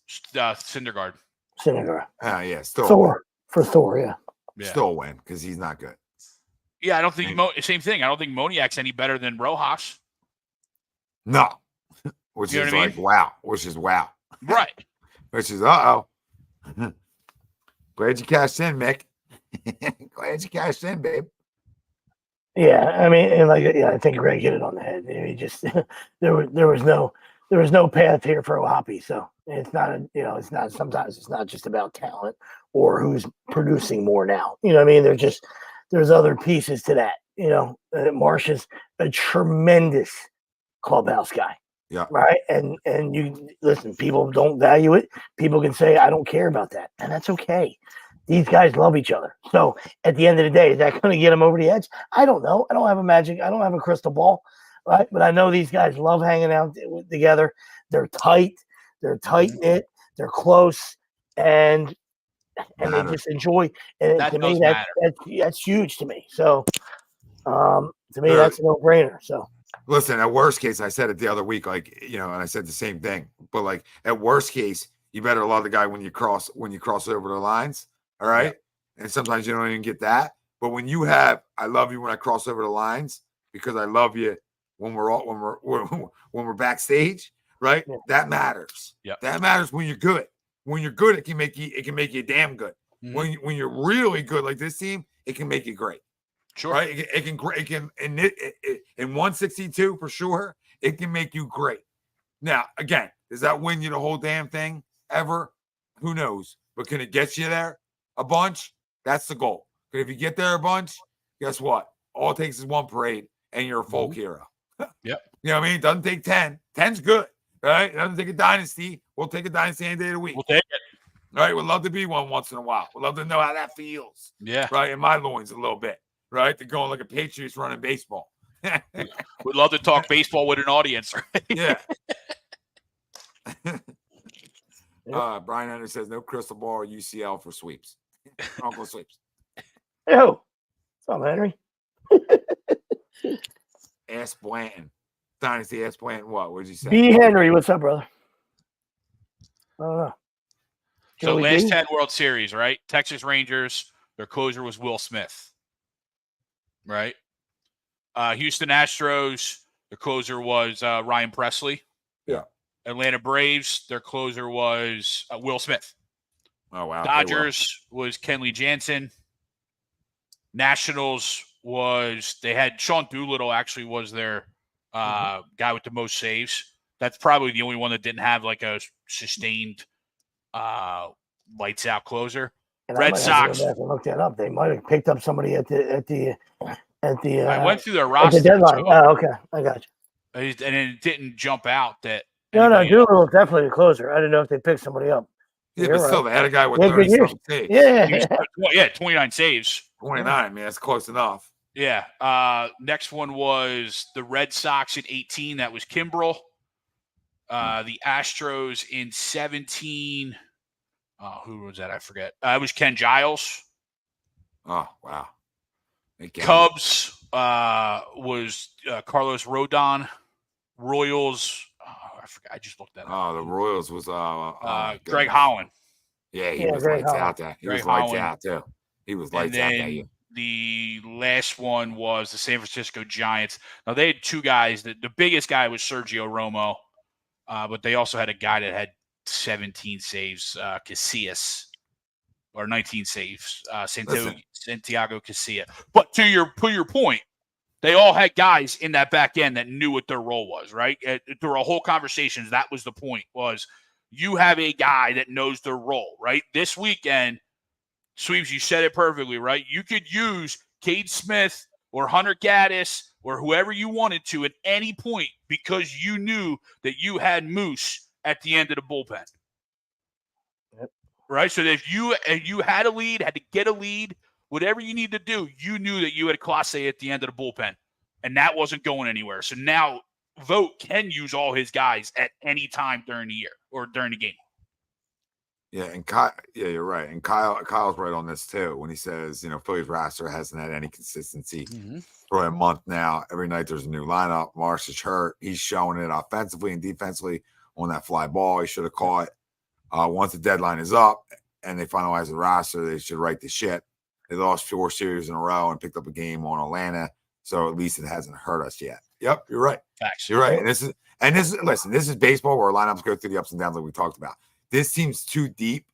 Syndergaard. Oh yeah, still Thor for Thor. Yeah. Still win because he's not good. Yeah, I don't think same thing. I don't think Moniak's any better than Rojas. No, which is like wow. Which is wow. Right. Which is Glad you cashed in, Mick. Glad you cashed in, babe. Yeah, I mean, and I think Greg hit it on the head. He just there was no path here for Hoppy, so it's not it's not. Sometimes it's not just about talent or who's producing more now. You know what I mean? There's other pieces to that. Marsh is a tremendous clubhouse guy. Yeah. Right. And you listen, people don't value it. People can say, I don't care about that. And that's okay. These guys love each other. So at the end of the day, is that going to get them over the edge? I don't know. I don't have a crystal ball. Right. But I know these guys love hanging out together. They're tight. They're tight knit. They're close. And they just enjoy. And to me, that's huge to me. So to me, that's a no-brainer. So. Listen, at worst case, I said it the other week, and I said the same thing. But at worst case, you better love the guy when you cross over the lines. All right. Yeah. And sometimes you don't even get that. But when you have, I love you when I cross over the lines because I love you when we're backstage, right? Yeah. That matters. Yeah. That matters when you're good. When you're good, it can make you damn good. Mm-hmm. When you're really good like this team, it can make you great. Sure. Right. It can in 162 for sure. It can make you great. Now, again, does that win you the whole damn thing ever? Who knows? But can it get you there a bunch? That's the goal. But if you get there a bunch, guess what? All it takes is one parade and you're a folk hero. Yep. You know what I mean? It doesn't take 10. 10's good. Right? It doesn't take a dynasty. We'll take a dynasty any day of the week. We'll take it. All right. We'd love to be one once in a while. We'd love to know how that feels. Yeah. Right. In my loins a little bit. Right, to going like a Patriots running baseball. We'd love to talk baseball with an audience, right? Yeah. Brian Hunter says no crystal ball or UCL for sweeps. Uncle sweeps. Yo, what's up, Henry? Ask Blanton. Dynasty Ask Blanton. What did you say? B. Henry, what's up, brother? I don't know. So last 10 World Series, right? Texas Rangers. Their closer was Will Smith. Right. Houston Astros, The closer was Ryan Presley. Yeah. Atlanta Braves, their closer was Will Smith. Oh, wow. Dodgers was Kenley Jansen. Nationals they had Sean Doolittle actually was their guy with the most saves. That's probably the only one that didn't have like a sustained lights out closer. And Red I Sox. have to go back and look that up. They might have picked up somebody at the. I went through their roster. The deadline. Oh, okay, I got you. And it didn't jump out that. No, Doolittle definitely a closer. I didn't know if they picked somebody up. Yeah, but still, they had a guy with 30 30-something saves. Yeah. 29 saves. 29. I mean, that's close enough. Yeah. Next one was the Red Sox in 18. That was Kimbrel. The Astros in 17. Who was that? I forget. It was Ken Giles. Oh, wow. Cubs was Carlos Rodon. Royals. I forgot. I just looked that up. Oh, the Royals was Greg Holland. Yeah, he was lights out there. He was lights out too. He was lights out there. The last one was the San Francisco Giants. Now they had two guys. The biggest guy was Sergio Romo, but they also had a guy that had 17 saves, Casillas, or 19 saves, Santiago Casillas. But to your point, they all had guys in that back end that knew what their role was, right? Through a whole conversations, that was the point, was you have a guy that knows their role, right? This weekend, Sweeps, you said it perfectly, right? You could use Cade Smith or Hunter Gaddis or whoever you wanted to at any point because you knew that you had Moose at the end of the bullpen. Yep. Right? So that if you had a lead, had to get a lead, whatever you need to do, you knew that you had Clase at the end of the bullpen, and that wasn't going anywhere. So now Vogt can use all his guys at any time during the year or during the game. Yeah, and you're right. And Kyle's right on this too when he says, Phillies roster hasn't had any consistency for a month now. Every night there's a new lineup. Marsh is hurt. He's showing it offensively and defensively on that fly ball. He should have caught. Once the deadline is up and they finalize the roster, they should right the shit. They lost 4 series in a row and picked up a game on Atlanta, so at least it hasn't hurt us yet. Yep, you're right. Facts. You're right. And this is baseball where lineups go through the ups and downs like we talked about. This team's too deep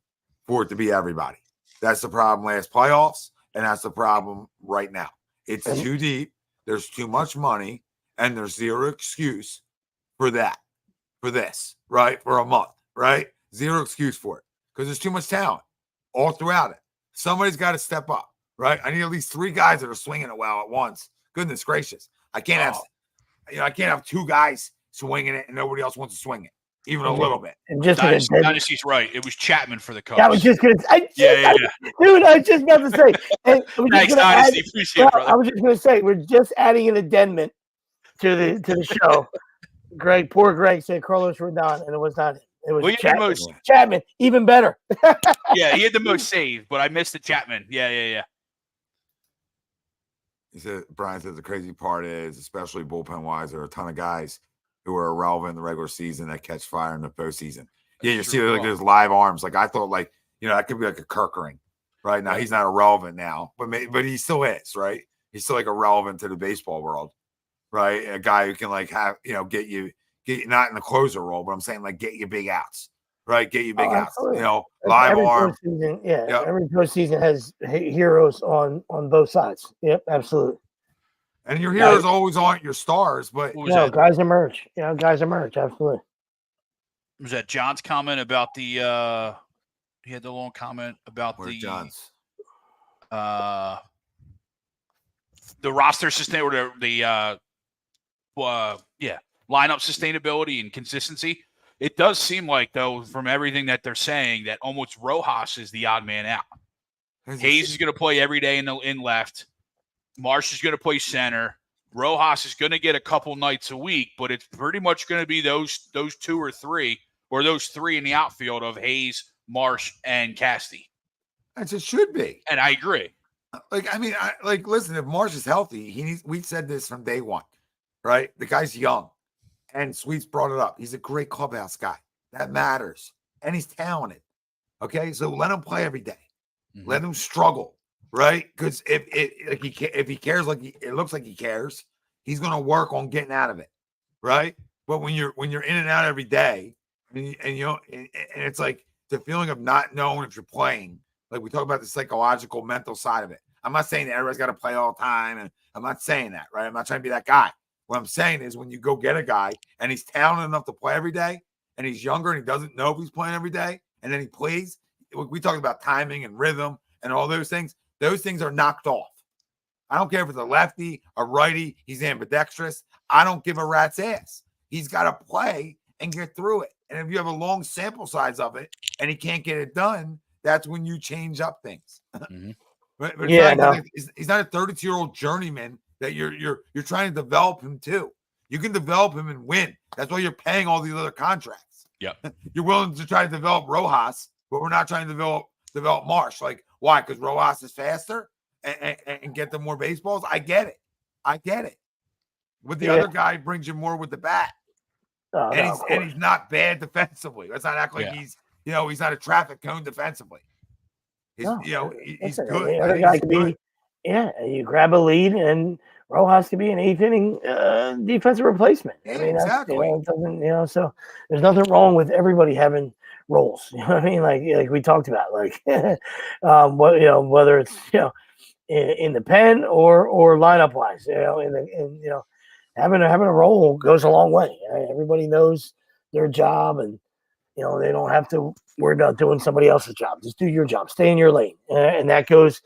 for it to be everybody. That's the problem last playoffs, and that's the problem right now. It's too deep. There's too much money, and there's zero excuse for that, for this, right? For a month, right? Zero excuse for it because there's too much talent all throughout it. Somebody's got to step up, right? I need at least 3 guys that are swinging it well at once. Goodness gracious. I can't have 2 guys swinging it and nobody else wants to swing it, even a little bit. And just Dynasty's right. It was Chapman for the Cubs. I was just going to dude, I was just about to say. Thanks, Dynasty. Appreciate it, brother. I was just going to say, we're just adding an addendum to the show. Poor Greg said Carlos Rodon, and it was not it. It was Chapman, even better. Yeah, he had the most save, but I missed the Chapman. Yeah. Brian said the crazy part is, especially bullpen-wise, there are a ton of guys who are irrelevant in the regular season that catch fire in the postseason. Yeah, you see like those live arms. Like I thought, that could be like a Kirkering. Right now, he's not irrelevant now, but he still is. Right, he's still irrelevant to the baseball world. Right, a guy who can have get you not in the closer role, but I'm saying get you big outs. Right, get you big outs. Live arm. Every postseason has heroes on both sides. Yep, absolutely. And your heroes always aren't your stars, but guys emerge. Guys emerge. Absolutely. Was that John's comment about the? He had the long comment about John's? The roster sustain or the lineup sustainability and consistency. It does seem like, though, from everything that they're saying, that almost Rojas is the odd man out. Hayes is going to play every day in left. Marsh is going to play center. Rojas is going to get a couple nights a week, but it's pretty much going to be those 2 or 3, or those 3 in the outfield of Hayes, Marsh, and Casti. As it should be. And I agree. Listen, if Marsh is healthy, we said this from day one, right? The guy's young. And Sweets brought it up. He's a great clubhouse guy. That matters. And he's talented. Okay? So let him play every day. Mm-hmm. Let him struggle, right? Because if he cares it looks like he cares, he's going to work on getting out of it. right? But when you're in and out every day, and it's like the feeling of not knowing if you're playing. Like we talk about the psychological, mental side of it. I'm not saying that everybody's got to play all the time, and I'm not saying that, right? I'm not trying to be that guy. What I'm saying is when you go get a guy and he's talented enough to play every day, and he's younger and he doesn't know if he's playing every day, and then he plays. We talked about timing and rhythm and all those things. Those things are knocked off. I don't care if it's a lefty, a righty, he's ambidextrous. I don't give a rat's ass. He's got to play and get through it. And if you have a long sample size of it and he can't get it done, that's when you change up things. Mm-hmm. But no. He's not a 32-year-old journeyman that you're trying to develop him too. You can develop him and win. That's why you're paying all these other contracts. Yeah, you're willing to try to develop Rojas, but we're not trying to develop Marsh. Like why? Because Rojas is faster and get them more baseballs. I get it. With the other guy brings you more with the bat. And he's not bad defensively. Let's not act like he's not a traffic cone defensively. He's good. The other guy could be, you grab a lead and Rojas could be an 8th inning defensive replacement. I mean, exactly. It doesn't, so there's nothing wrong with everybody having roles. You know what I mean? Like we talked about, like, whether it's, in the pen or lineup wise, having a role goes a long way. Everybody knows their job, and they don't have to worry about doing somebody else's job. Just do your job, stay in your lane, and that goes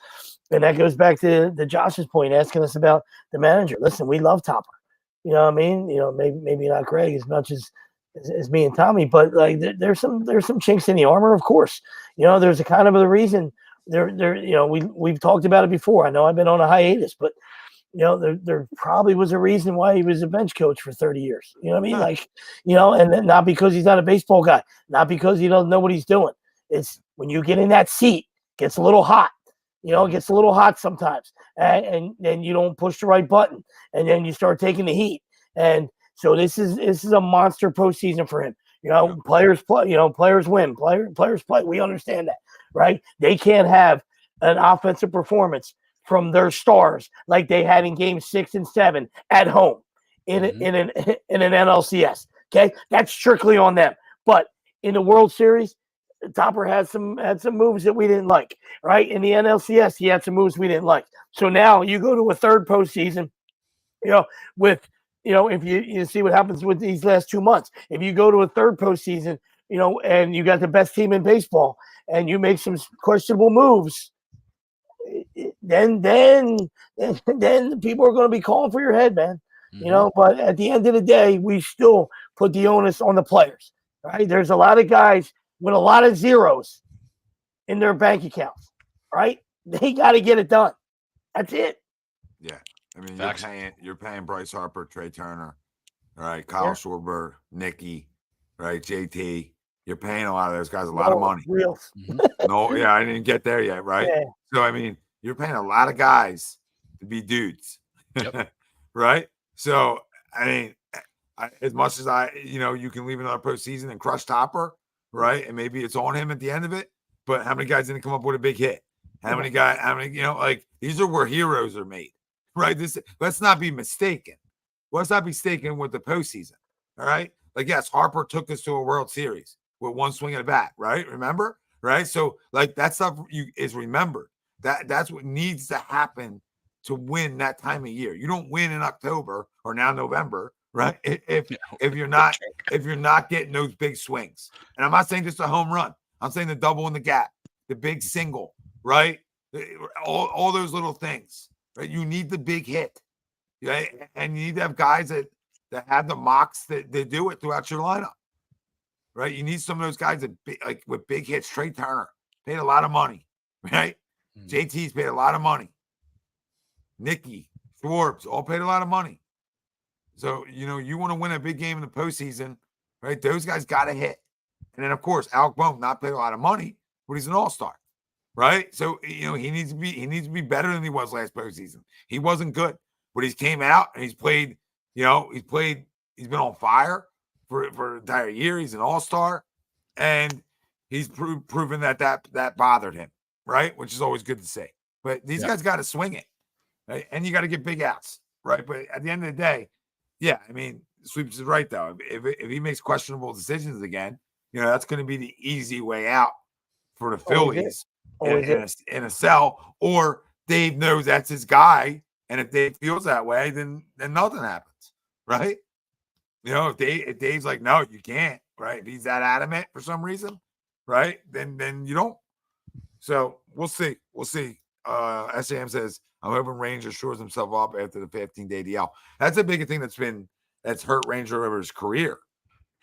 back to Josh's point, asking us about the manager. Listen, we love Topper. You know what I mean? Maybe not Greg as much as me and Tommy, but like there's some chinks in the armor, of course. There's a kind of a reason. We've talked about it before. I know I've been on a hiatus, but there probably was a reason why he was a bench coach for 30 years. You know what I mean? Like, and then not because he's not a baseball guy, not because he doesn't know what he's doing. It's when you get in that seat, it gets a little hot. It gets a little hot sometimes, and then you don't push the right button, and then you start taking the heat. And so this is a monster postseason for him. Players play. Players win. Players play. We understand that, right? They can't have an offensive performance from their stars like they had in Game 6 and 7 at home in an NLCS. Okay, that's strictly on them. But in the World Series, Topper had some moves that we didn't like. Right, in the NLCS, he had some moves we didn't like. So now you go to a third postseason, with if you see what happens with these last 2 months. If you go to a third postseason, and you got the best team in baseball, and you make some questionable moves, then people are going to be calling for your head, man. But at the end of the day, we still put the onus on the players, right? There's a lot of guys with a lot of zeros in their bank accounts, right? They got to get it done. That's it. Yeah. I mean, you're paying Bryce Harper, Trey Turner, all right, Kyle Schwarber, Nicky, right, JT. You're paying a lot of those guys a lot of money. Reals. I didn't get there yet, right? Yeah. So, I mean, you're paying a lot of guys to be dudes, right? So, I mean, as much as you can leave another postseason and crush Topper, right? And maybe it's on him at the end of it, but how many guys didn't come up with a big hit? How many, these are where heroes are made, right? Let's not be mistaken. Let's not be mistaken with the postseason, all right? Like, yes, Harper took us to a World Series with one swing of the bat, right? Remember? Right? So, like, that stuff is remembered. That's what needs to happen to win that time of year. You don't win in October or now November, right? If you're not getting those big swings. And I'm not saying just a home run. I'm saying the double in the gap, the big single, right? All those little things, right? You need the big hit, right? And you need to have guys that have the mocks that do it throughout your lineup, right? You need some of those guys that with big hits. Trey Turner paid a lot of money, right? JT's paid a lot of money. Nicky, Schwarber, all paid a lot of money. So, you want to win a big game in the postseason, right? Those guys got to hit. And then, of course, Alec Bohm not paid a lot of money, but he's an all-star, right? So, he needs to be better than he was last postseason. He wasn't good, but he came out and he's played, he's been on fire for an entire year. He's an all-star, and he's proven that bothered him, right? Which is always good to say. But these guys got to swing it, right? And you got to get big outs, right? But at the end of the day, I mean, Sweeps is right though. If he makes questionable decisions again, that's going to be the easy way out for the Phillies in a sell. Or Dave knows that's his guy, and if Dave feels that way, then nothing happens, right? If Dave's like, no, you can't, right? If he's that adamant for some reason, right? Then you don't. So we'll see. SAM says, I'm hoping Ranger shores himself up after the 15-day DL. That's a big thing that's hurt Ranger over his career.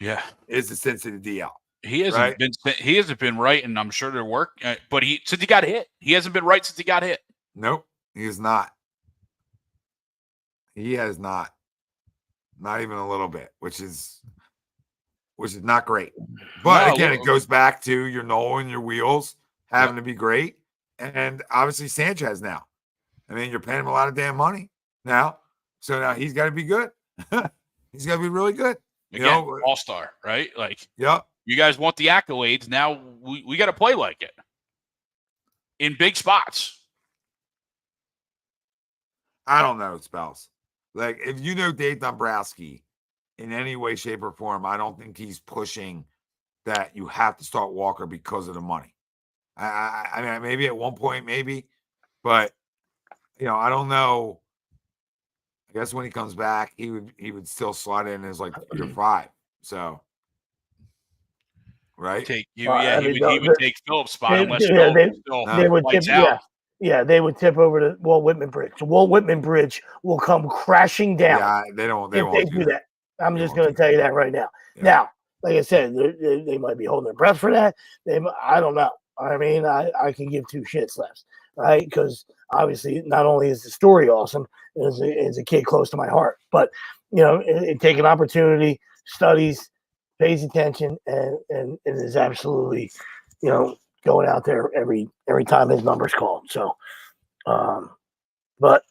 Yeah, is the sensitive DL. He hasn't been right, and I'm sure they're working. But since he got hit, he hasn't been right since he got hit. Nope, he is not. He has not even a little bit, which is not great. But again, it goes back to your Nolan, your Wheels having to be great, and obviously Sanchez now. I mean, you're paying him a lot of damn money now, so now he's got to be good. He's got to be really good. Again, all-star, right? Like, yep. You guys want the accolades. Now we got to play like it in big spots. I don't know, Spells. Like, if you know Dave Dombrowski in any way, shape, or form, I don't think he's pushing that you have to start Walker because of the money. I mean, maybe at one point, maybe, but I don't know. I guess when he comes back, he would still slot in as like year 5. So, right? He would take Phillips' spot unless they would tip. Yeah, they would tip over to Walt Whitman Bridge. Walt Whitman Bridge will come crashing down. Yeah, they won't do that. I'm just going to tell you that right now. Yeah. Now, like I said, they might be holding their breath for that. I don't know. I mean, I can give two shits less, right? Because obviously, not only is the story awesome, is a kid close to my heart, but it take an opportunity, studies, pays attention, and is absolutely, going out there every time his number's called. So, but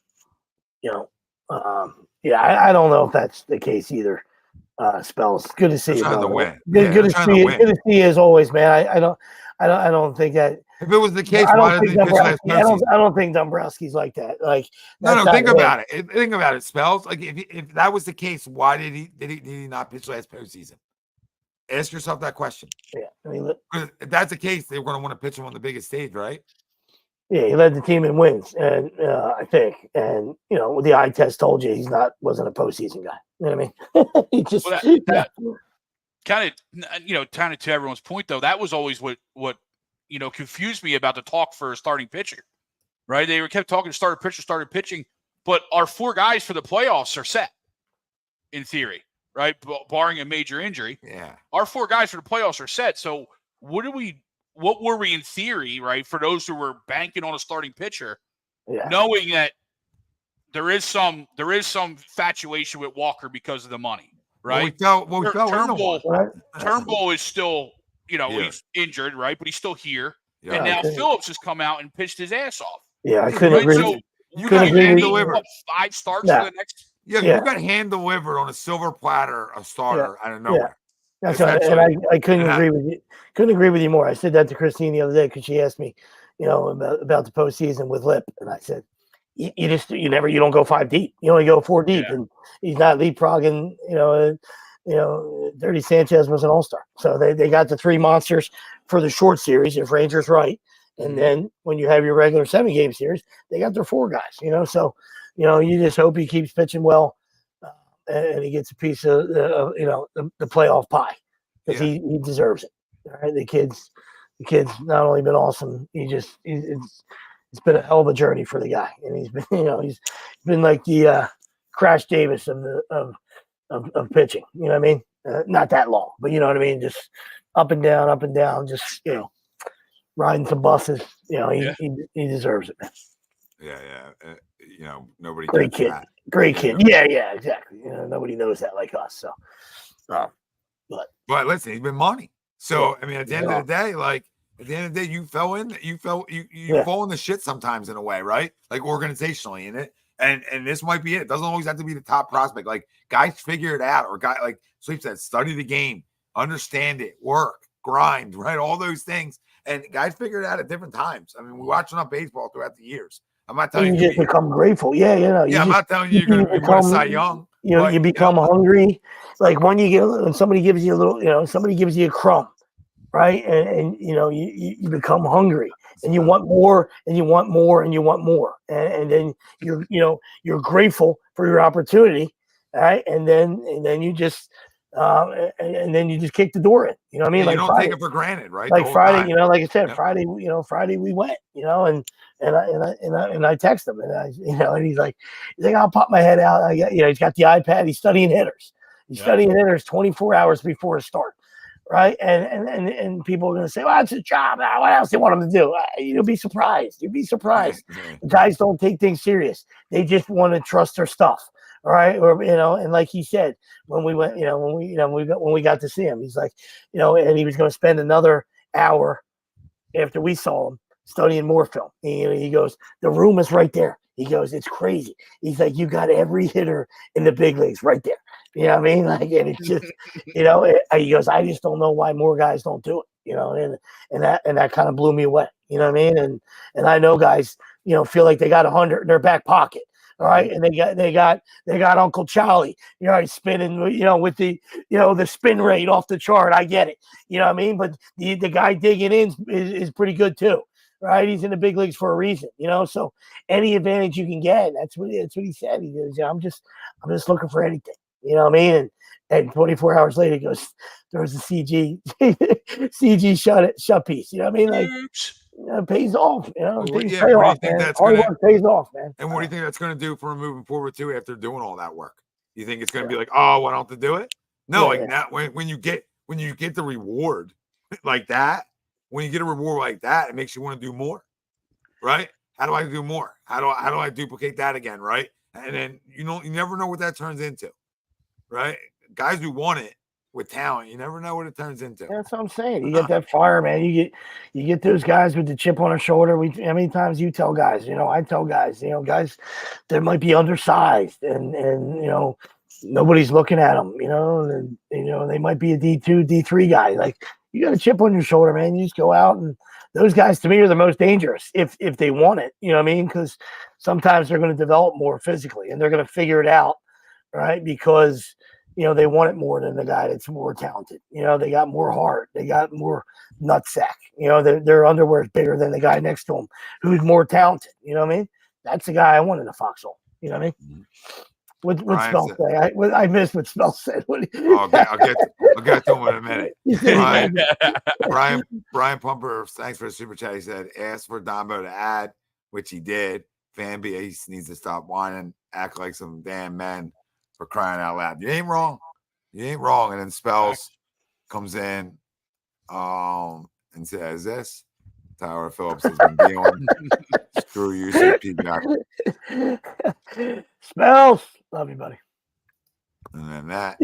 I don't know if that's the case either. Spells, good to see you. Trying to win. Good to see you. Good to see you as always, man. I don't think that. If it was the case, why did they pitch last postseason? I don't think Dombrowski's like that. Like, no. Think about it. Think about it. Spells. Like, if that was the case, why did he not pitch last postseason? Ask yourself that question. Yeah, I mean, if that's the case, they were going to want to pitch him on the biggest stage, right? Yeah, he led the team in wins, and I think, and the eye test told you wasn't a postseason guy. You know what I mean? He just kind of to everyone's point though. That was always what confused me about the talk for a starting pitcher, right? They kept talking started pitching, but our 4 guys for the playoffs are set in theory, right? Barring a major injury. Yeah. Our 4 guys for the playoffs are set. So what were we in theory, right? For those who were banking on a starting pitcher, knowing that there is some infatuation with Walker because of the money, right? Turnbull is still, he's injured, right? But he's still here. Yeah, and now Phillips has come out and pitched his ass off. Yeah, I couldn't agree. So you got hand delivered 5 starts for the next. Yeah, you got hand delivered on a silver platter, a starter out of nowhere. That's right. And I couldn't agree with you. Couldn't agree with you more. I said that to Christine the other day because she asked me, about the postseason with Lip, and I said, you don't go 5 deep. You only go 4 deep, and he's not leapfrogging. Dirty Sanchez was an all-star, so they got the 3 monsters for the short series if Rangers right, and then when you have your regular 7-game series, they got their 4 guys. So you just hope he keeps pitching well. And he gets a piece of the playoff pie because he deserves it. All right, the kid's not only been awesome, it's been a hell of a journey for the guy, and he's been he's been like the Crash Davis of pitching. You know what I mean? Not that long, but you know what I mean. Just up and down, just riding some buses. He deserves it, man. Yeah. Nobody. Great kid. That. Great kid. Yeah, exactly. Nobody knows that like us. So, but listen, he's been money. So I mean, at the end of the day, you fall in the shit sometimes in a way, right? Like organizationally in it, and this might be it. It doesn't always have to be the top prospect. Like guys figure it out, or like Sweep said, study the game, understand it, work, grind, right? All those things, and guys figure it out at different times. I mean, we watch enough baseball throughout the years. I'm not telling you just become grateful. Yeah, I'm not telling you you're going to be Cy Young, you become hungry. Like when somebody gives you a little, somebody gives you a crumb, right? And you become hungry, and you want more, and you want more, and you want more, and then you're grateful for your opportunity, right? And then you just and then you just kick the door in. You know what I mean? Yeah, like you don't Friday, take it for granted, right? like Friday, time. like I said, Yep. Friday we went, and I text him, and he's like, I'll pop my head out. He's got the iPad. He's studying hitters. He's studying hitters 24 hours before a start, right? And people are going to say, well, it's a job. What else do you want him to do? You'll be surprised. You'll be surprised. Guys don't take things serious. They just want to trust their stuff. All right. Or, and like he said, when we went, when we got to see him, he's like, and he was going to spend another hour after we saw him studying more film. He goes, the room is right there. He goes, it's crazy. He's like, you got every hitter in the big leagues right there. You know what I mean? Like, and it's just, he goes, I just don't know why more guys don't do it, and that kind of blew me away. You know what I mean? And I know guys, feel like they got 100 in their back pocket. All right. And they got Uncle Charlie, spinning, with the spin rate off the chart. I get it. You know what I mean? But the guy digging in is pretty good too. Right. He's in the big leagues for a reason, so any advantage you can get. That's what he said. He goes, I'm just looking for anything. You know what I mean? And 24 hours later, he goes, there was a CG shut piece. You know what I mean? Like, it pays off. Things pay off, man. Hard work pays off, man. And what do you think that's going to do for moving forward too after doing all that work? You think it's going to be like, oh, why don't they do it? No, now when you get the reward like that, when you get a reward like that, it makes you want to do more, right? How do I do more? How do I duplicate that again, right? And then you never know what that turns into, right? Guys who want it with talent, you never know what it turns into. That's what I'm saying. You get that fire, man. You get those guys with the chip on their shoulder. How many times you tell guys? I tell guys. Guys that might be undersized, and nobody's looking at them. And they might be a D2, D3 guy. Like, you got a chip on your shoulder, man. You just go out, and those guys to me are the most dangerous if they want it. You know what I mean? Because sometimes they're going to develop more physically, and they're going to figure it out, right? Because they want it more than the guy that's more talented. They got more heart. They got more nutsack. Their underwear is bigger than the guy next to him who's more talented. You know what I mean? That's the guy I want in a foxhole. You know what I mean? What Spell say? I missed what Spell said. I'll get to him in a minute. Brian Pumper, thanks for the super chat. He said, ask for Dombo to add, which he did. Fan base needs to stop whining, act like some damn men. For crying out loud. You ain't wrong. And then Spells comes in and says this. Tyler Phillips has been dealing. Screw you, CP. Spells. Love you, buddy. And then that.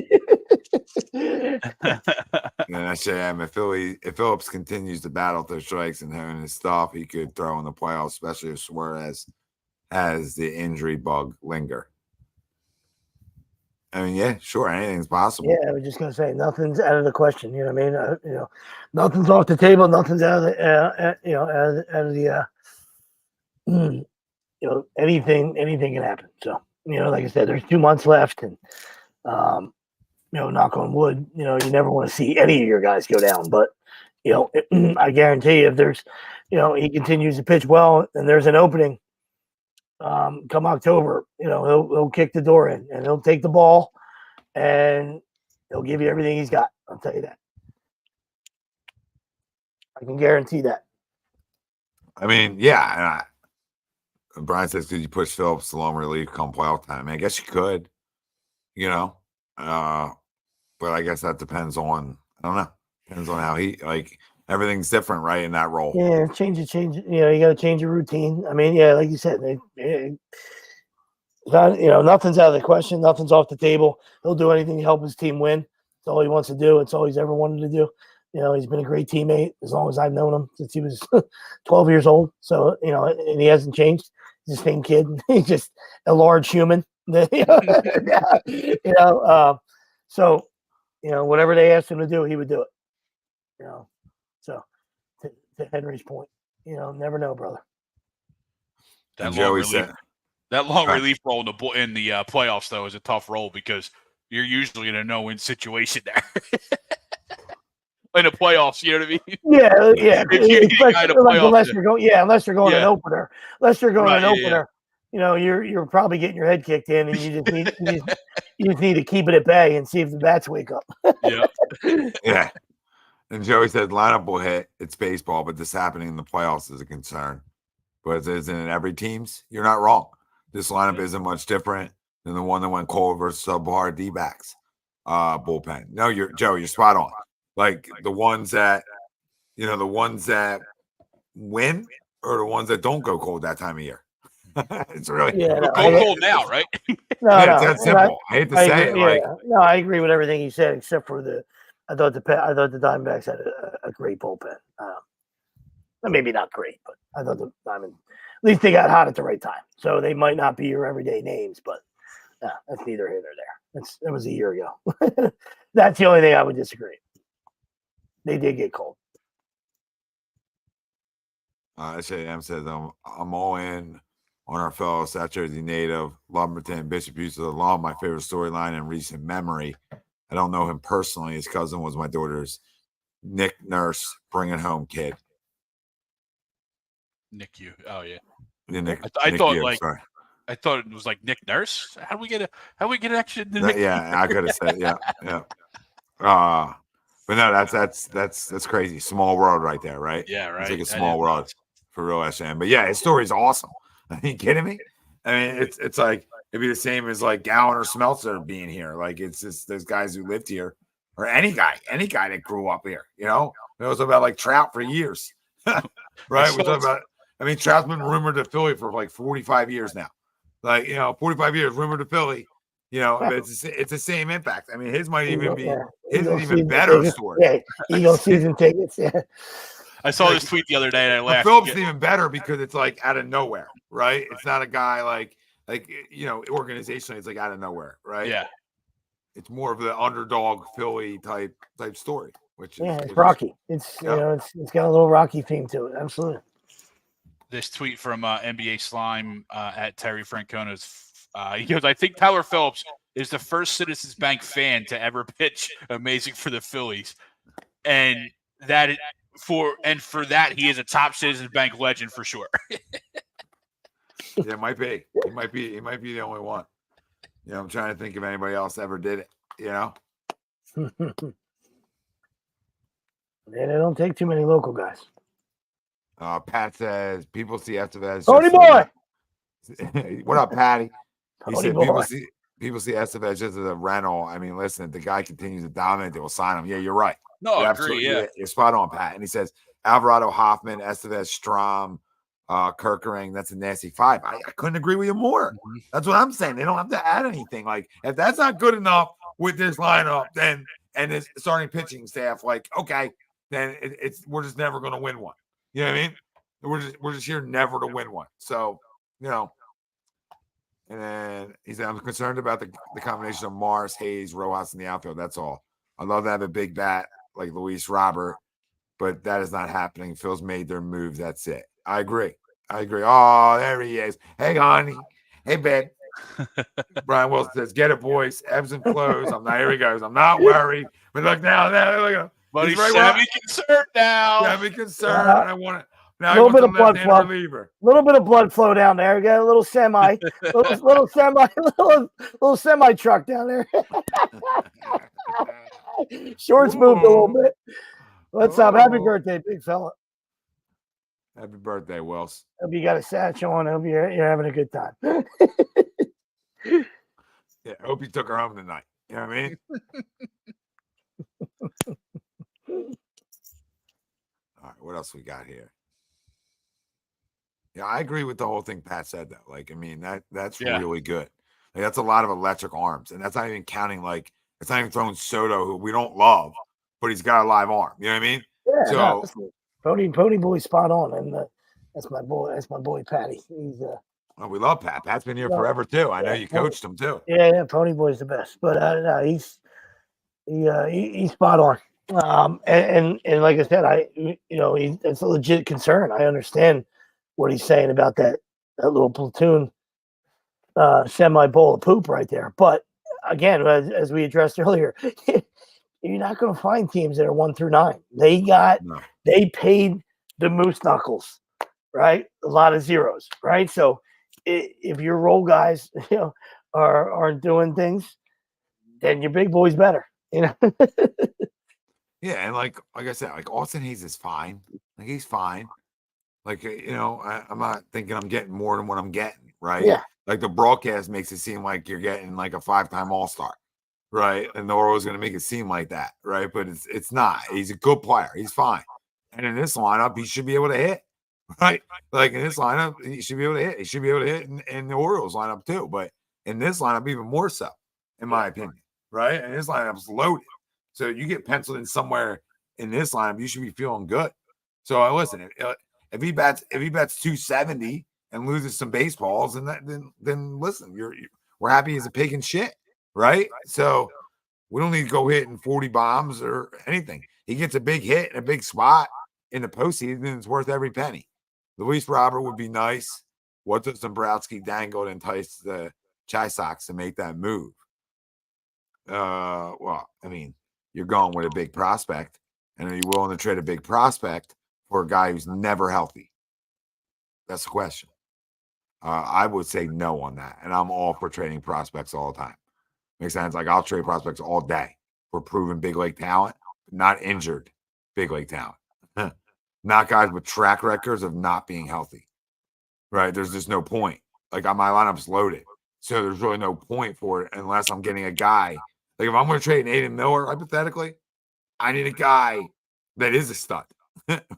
And then I say, if Phillips continues to battle through strikes and having his stuff, he could throw in the playoffs, especially if Suarez has the injury bug linger. I mean, yeah, sure, anything's possible. Yeah, I was just gonna say nothing's out of the question. You know what I mean? Nothing's off the table. Nothing's out of the. Anything can happen. So like I said, there's 2 months left, and knock on wood. You never want to see any of your guys go down, but I guarantee you, if there's, he continues to pitch well, and there's an opening. Come October, he'll kick the door in, and he'll take the ball, and he'll give you everything he's got. I'll tell you that. I can guarantee that. I mean, yeah. And Brian says, could you push Phillips to long relief come playoff time? I mean, I guess you could, but I guess that depends on, I don't know, depends on how he, like, everything's different, right, in that role. Yeah, change. You got to change your routine. I mean, yeah, like you said, nothing's out of the question. Nothing's off the table. He'll do anything to help his team win. It's all he wants to do. It's all he's ever wanted to do. He's been a great teammate as long as I've known him since he was 12 years old. So, and he hasn't changed. He's the same kid. He's just a large human. So, whatever they asked him to do, he would do it. So to Henry's point, never know, brother. And Joey said, That long Right. relief role in the playoffs, though, is a tough role because you're usually in a no-win situation there. In the playoffs, you know what I mean? Yeah. If you need a guy to play off unless you're going Yeah. an opener, Right, yeah. you know, you're probably getting your head kicked in, and you just need to keep it at bay and see if the bats wake up. Yeah. Yeah. And Joey said lineup will hit. It's baseball, but this happening in the playoffs is a concern. But isn't it every team's? You're not wrong. This lineup isn't much different than the one that went cold versus subpar D-backs bullpen. No, you're spot on. Like the ones that win or the ones that don't go cold that time of year. It's really Go cold now, right? it's that simple. I hate to say it. No, I agree with everything he said, except for I thought the Diamondbacks had a great bullpen. Maybe not great, but I thought the Diamond, at least they got hot at the right time. So they might not be your everyday names, but that's neither here nor there. That was a year ago. That's the only thing I would disagree. They did get cold. SJM says I'm all in on our fellow South Jersey native, Lumberton, Bishop Used to alum, my favorite storyline in recent memory. I don't know him personally. His cousin was my daughter's Nick Nurse bringing home kid. Nick, you. Oh yeah. Nick, I Nick thought you, like sorry. I thought it was like Nick Nurse. How do we get an action? To Nick? Yeah, I could have said yeah. But no, that's crazy. Small world right there, right? Yeah, right. It's like a small world for real, SJM. But yeah, his story's awesome. Are you kidding me? I mean, it's like it'd be the same as like Gowan or Smeltzer being here. Like it's just those guys who lived here, or any guy that grew up here. You know, it was about like Trout for years, right? We're talking about. I mean, Trout's been rumored to Philly for like 45 years now. Like 45 years rumored to Philly. But it's the same impact. I mean, his might even be his is even better story. Yeah, Eagle season tickets. Yeah. I saw this tweet the other day and I laughed. Phillips is even better because it's like out of nowhere, right? It's not a guy like organizationally, it's like out of nowhere, right? Yeah. It's more of the underdog Philly type story, which it's Rocky. It's it's got a little Rocky theme to it. Absolutely. This tweet from NBA Slime at Terry Francona's. He goes, I think Tyler Phillips is the first Citizens Bank fan to ever pitch amazing for the Phillies. And for that, he is a top Citizens Bank legend for sure. Yeah, it might be. He might be the only one. I'm trying to think if anybody else ever did it, Man, they don't take too many local guys. Pat says people see Estevez. Tony boy. What up, Patty? He Tony said boy. people see Estevez just as a rental. I mean, listen, if the guy continues to dominate, they will sign him. Yeah, you're right. No, I agree. Yeah, you're spot on, Pat. And he says Alvarado, Hoffman, Estevez, Strom, Kerkering. That's a nasty five. I couldn't agree with you more. Mm-hmm. That's what I'm saying. They don't have to add anything. Like if that's not good enough with this lineup, then and this starting pitching staff, like okay, then we're just never going to win one. You know what I mean? We're just here never to win one. So And then he said, I'm concerned about the combination of Morris, Hayes, Rojas in the outfield. That's all. I'd love to have a big bat like Luis Robert, but that is not happening. Phil's made their moves. That's it. I agree. Oh, there he is. Hey, honey. Hey, babe. Brian Wilson says, get it, boys. Ebbs and flows. Here he goes. I'm not worried. But look now. Look. But he's semi-concerned now. Semi-concerned. I want it. A little bit of blood flow. Little bit of blood flow down there. Got a little semi, little semi truck down there. Shorts moved a little bit. What's up? Happy birthday, big fella. Happy birthday, Wills. Hope you got a satchel on. Hope you're having a good time. Yeah, I hope you took her home tonight. You know what I mean? All right, what else we got here? Yeah, I agree with the whole thing Pat said, though. Like, I mean, that's really good. Like, that's a lot of electric arms. And that's not even counting, like, it's not even throwing Soto, who we don't love, but he's got a live arm. You know what I mean? Yeah, Pony Boy spot on. And that's my boy. That's my boy, Patty. He's we love Pat. Pat's been here forever, too. I know you coached him, too. Yeah, Pony Boy's the best. But no, he's spot on. And like I said, it's a legit concern. I understand what he's saying about that little platoon semi bowl of poop right there. But again, as we addressed earlier, you're not going to find teams that are 1 through 9. They paid the moose knuckles, right? A lot of zeros, right? So if your role guys, aren't doing things, then your big boy's better, Yeah, and like I said, like Austin Hayes is fine. Like he's fine. Like I'm not thinking I'm getting more than what I'm getting, right? Yeah. Like the broadcast makes it seem like you're getting like a 5-time All-Star, right? And they're always going to make it seem like that, right? But it's not. He's a good player. He's fine. And in this lineup, he should be able to hit, right? Like in this lineup, he should be able to hit. He should be able to hit in the Orioles lineup too. But in this lineup, even more so, in my opinion, right? And this lineup's loaded. So you get penciled in somewhere in this lineup, you should be feeling good. So listen, if he bats 270 and loses some baseballs, then listen, we're happy as a pig in shit, right? So we don't need to go hitting 40 bombs or anything. He gets a big hit in a big spot in the postseason, it's worth every penny. Luis Robert would be nice. What does Dombrowski dangle to entice the Chi Sox to make that move? Well, I mean, you're going with a big prospect, and are you willing to trade a big prospect for a guy who's never healthy? That's the question. I would say no on that, and I'm all for trading prospects all the time. Makes sense? Like I'll trade prospects all day for proven big league talent, not injured big league talent, not guys with track records of not being healthy. Right? There's just no point. Like my lineup's loaded, so there's really no point for it unless I'm getting a guy. Like if I'm going to trade an Aiden Miller, hypothetically, I need a guy that is a stud,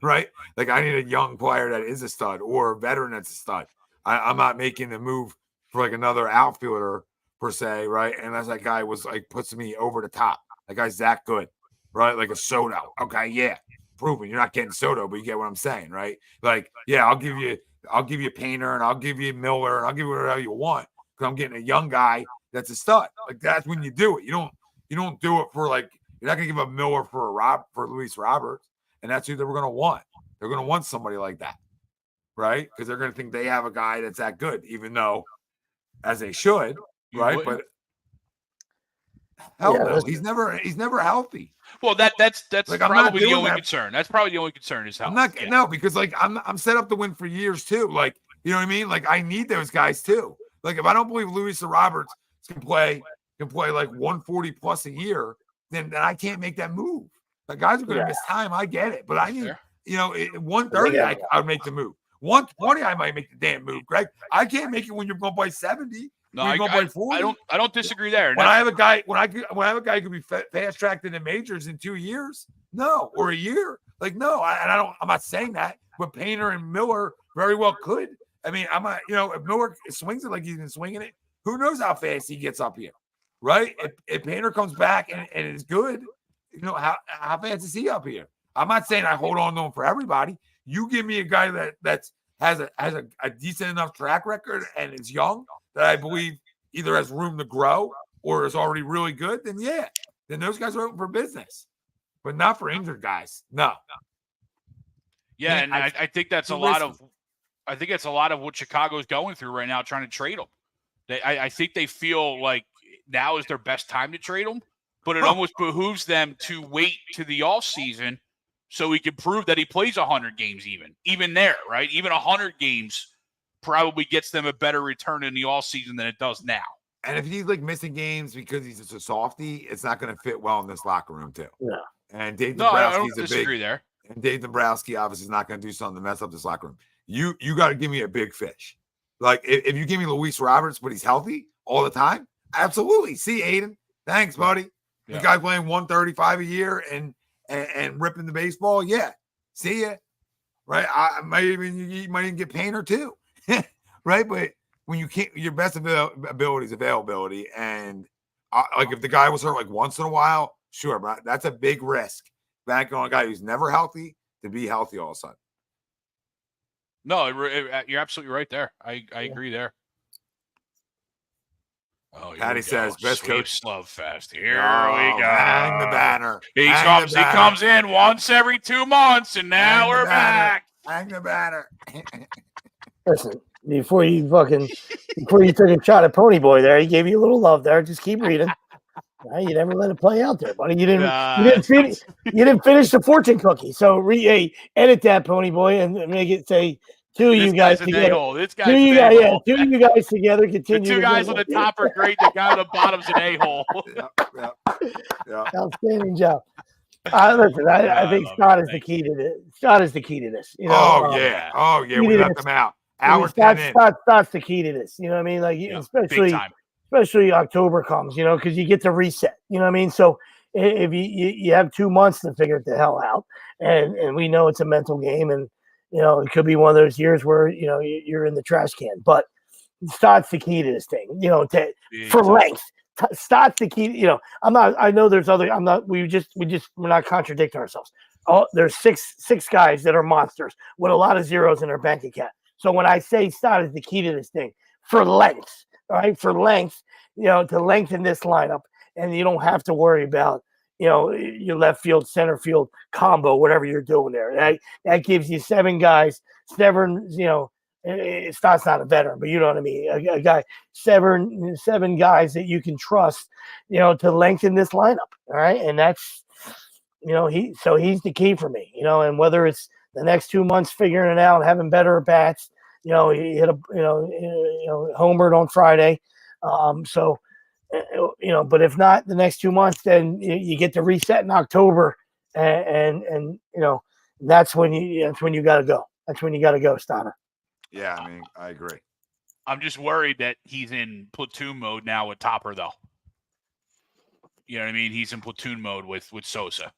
right? Like I need a young player that is a stud or a veteran that's a stud. I'm not making a move for like another outfielder per se, right? Unless that guy was like puts me over the top. That guy's that good, right? Like a Soto. Okay, yeah, proven. You're not getting Soto, but you get what I'm saying, right? Like, yeah, I'll give you Painter and I'll give you Miller and I'll give you whatever you want because I'm getting a young guy that's a stud. Like that's when you do it. You don't do it for like you're not gonna give up Miller for Luis Roberts, and that's who they were gonna want. They're gonna want somebody like that, right? Because they're gonna think they have a guy that's that good, even though as they should, right? But hell no, he's never healthy. Well, that's like, probably the only concern. That's probably the only concern is health. No, because like I'm set up to win for years too. Like you know what I mean? Like I need those guys too. Like if I don't believe Luis Roberts can play like 140 plus a year, then I can't make that move. The guys are going to miss time. I get it, but I need 130. I would make the move. 120, I might make the damn move, Greg. I can't make it when you're going by 70. No, I don't disagree there. When I have a guy, when I have a guy who could be fast tracked in the majors in 2 years, no, or a year, like no, I'm not saying that, but Painter and Miller very well could. I mean, I'm not, if Miller swings it like he's been swinging it, who knows how fast he gets up here, right? If Painter comes back and is good, how fast is he up here? I'm not saying I hold on to him for everybody. You give me a guy that has a decent enough track record and is young that I believe either has room to grow or is already really good, then those guys are open for business, but not for injured guys. No. Yeah, and I think that's a lot of what Chicago's going through right now, trying to trade them. I think they feel like now is their best time to trade them, but it almost behooves them to wait to the offseason so he can prove that he plays 100 games even there, right? Even 100 games probably gets them a better return in the offseason than it does now. And if he's like missing games because he's just a softie, it's not going to fit well in this locker room too. Yeah. And Dave Dombrowski's there. And Dave Dombrowski obviously is not going to do something to mess up this locker room. You got to give me a big fish. Like if you give me Luis Roberts, but he's healthy all the time, absolutely. See, Aiden, thanks, buddy. Yeah. The guy playing 135 a year and ripping the baseball, yeah. See ya, right? You might even get Painter too, right? But when you can't, your best ability is availability, and like if the guy was hurt like once in a while, sure, but that's a big risk. Banking on a guy who's never healthy to be healthy all of a sudden. No, you're absolutely right there. I agree there. Oh, Patty says, "Best coach love fest." Here we go. Hang the banner. He comes in once every 2 months, and now we're back. Hang the banner. Listen, before you took a shot at Pony Boy there. He gave you a little love there. Just keep reading. Right, you never let it play out there, buddy. You didn't finish the fortune cookie. So edit that, Pony Boy, and make it say two of you guys together. Two of you guys together continue. The two guys on the top are great. The guy on the bottom's an a-hole. Yeah. Outstanding job. Listen, I think Scott is the key to this. Scott is the key to this. You know, we left them out. Scott's the key to this. You know what I mean? Like, especially October comes, you know, because you get to reset. You know what I mean? So if you have 2 months to figure it the hell out, and we know it's a mental game, and you know it could be one of those years where you know you're in the trash can. But Stott's the key to this thing. You know, for length. Stott's the key. You know, I know there's other. We're not contradicting ourselves. Oh, there's six guys that are monsters with a lot of zeros in their bank account. So when I say Stott is the key to this thing for length. All right, for length, you know, to lengthen this lineup, and you don't have to worry about, you know, your left field, center field combo, whatever you're doing there. That gives you 7 guys. Seven, you know, Stott's not a veteran, but you know what I mean. A guy, seven guys that you can trust, you know, to lengthen this lineup. All right, and that's, you know, he's the key for me. You know, and whether it's the next 2 months figuring it out, having better at bats. You know, he hit homered on Friday. So, you know, but if not the next 2 months, then you get to reset in October, and you know, that's when you got to go. That's when you got to go, Stotter. Yeah, I mean, I agree. I'm just worried that he's in platoon mode now with Topper, though. You know what I mean? He's in platoon mode with Sosa.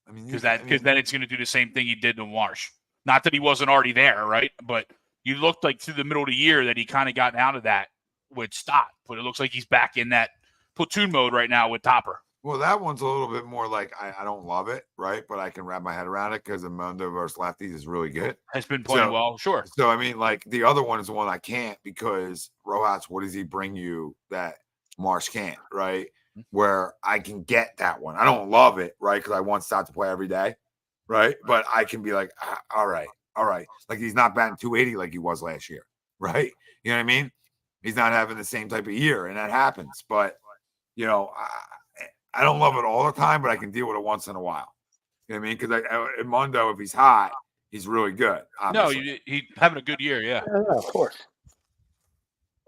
I mean, because then it's going to do the same thing he did to Marsh. Not that he wasn't already there, right? But you looked like through the middle of the year that he kind of got out of that with Stott. But it looks like he's back in that platoon mode right now with Topper. Well, that one's a little bit more like I don't love it, right? But I can wrap my head around it because the Mundo versus lefties is really good. Has been playing well, sure. So, I mean, like the other one is the one I can't because Rojas, what does he bring you that Marsh can't, right? Where I can get that one. I don't love it, right? Because I want Stott to play every day. Right. But I can be like, all right. Like he's not batting 280 like he was last year. Right. You know what I mean? He's not having the same type of year, and that happens. But, you know, I don't love it all the time, but I can deal with it once in a while. You know what I mean? Because in Mundo, if he's hot, he's really good. Obviously. No, he's having a good year. Yeah, of course.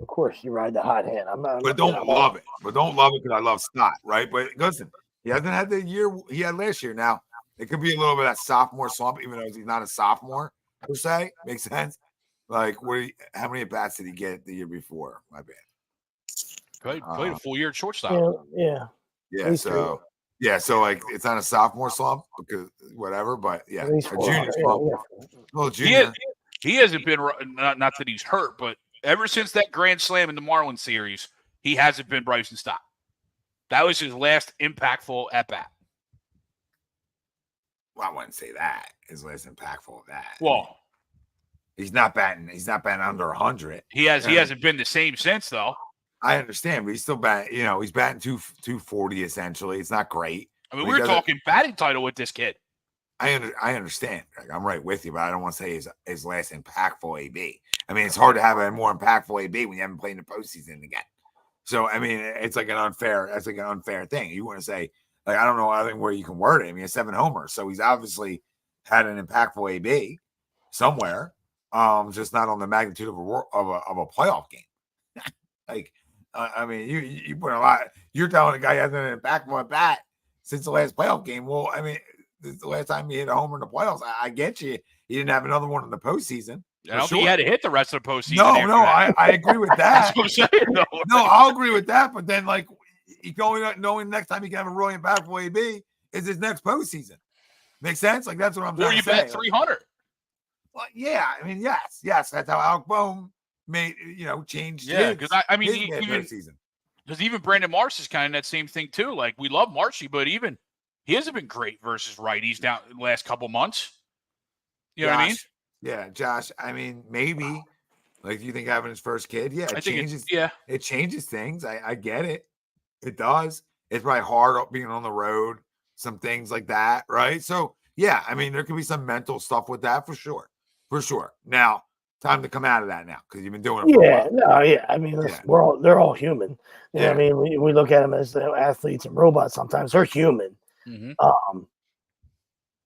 Of course, you ride the hot hand. But don't love it. But don't love it because I love Stott. Right. But listen, he hasn't had the year he had last year. Now, it could be a little bit of that sophomore slump, even though he's not a sophomore per se. Makes sense. Like, how many at-bats did he get the year before? My bad. Played a full year at shortstop. Yeah. So like it's not a sophomore slump because whatever, but yeah, a junior slump. Well, junior. He hasn't been not that he's hurt, but ever since that grand slam in the Marlins series, he hasn't been Bryson Stott. That was his last impactful at-bat. Well, I wouldn't say that is less impactful of that. Well, he's not batting under 100. He hasn't been the same since, though. I understand, but he's still batting. You know, he's batting 240 essentially. It's not great. I mean, we're talking batting title with this kid. I understand. I'm right with you, but I don't want to say his last impactful AB. I mean, it's hard to have a more impactful AB when you haven't played in the postseason again. So, I mean, it's like an unfair thing. You want to say, like, I don't know, I think where you can word it. I mean, 7 homers. So he's obviously had an impactful AB somewhere, just not on the magnitude of a playoff game. Like, I mean, you put a lot. You're telling a guy hasn't an impactful at bat since the last playoff game. Well, I mean, this is the last time he hit a homer in the playoffs. I get you. He didn't have another one in the postseation. I don't think he had to hit the rest of the postseason. No, I agree with that. That's what I'm saying. No, I'll agree with that. But then, like, you only knowing next time he can have a really impactful AB is his next postseason. Make sense? Like, that's what I'm trying to say. Or you bet 300. Well, yeah. I mean, yes. That's how Alec Boehm changed. Yeah, because I mean, even Brandon Marsh is kind of that same thing too. Like, we love Marshy, but even he hasn't been great versus righties down the last couple months. You know what I mean? Yeah, Josh. I mean, maybe. Like, you think having his first kid? Yeah, it changes. It changes things. I get it. It does. It's probably hard being on the road. Some things like that, right? So yeah, I mean, there could be some mental stuff with that for sure. Now, time to come out of that now because you've been doing it for a Yeah, while. no, yeah. I mean, listen, they're all human. You know what I mean? We look at them as athletes and robots. Sometimes they're human.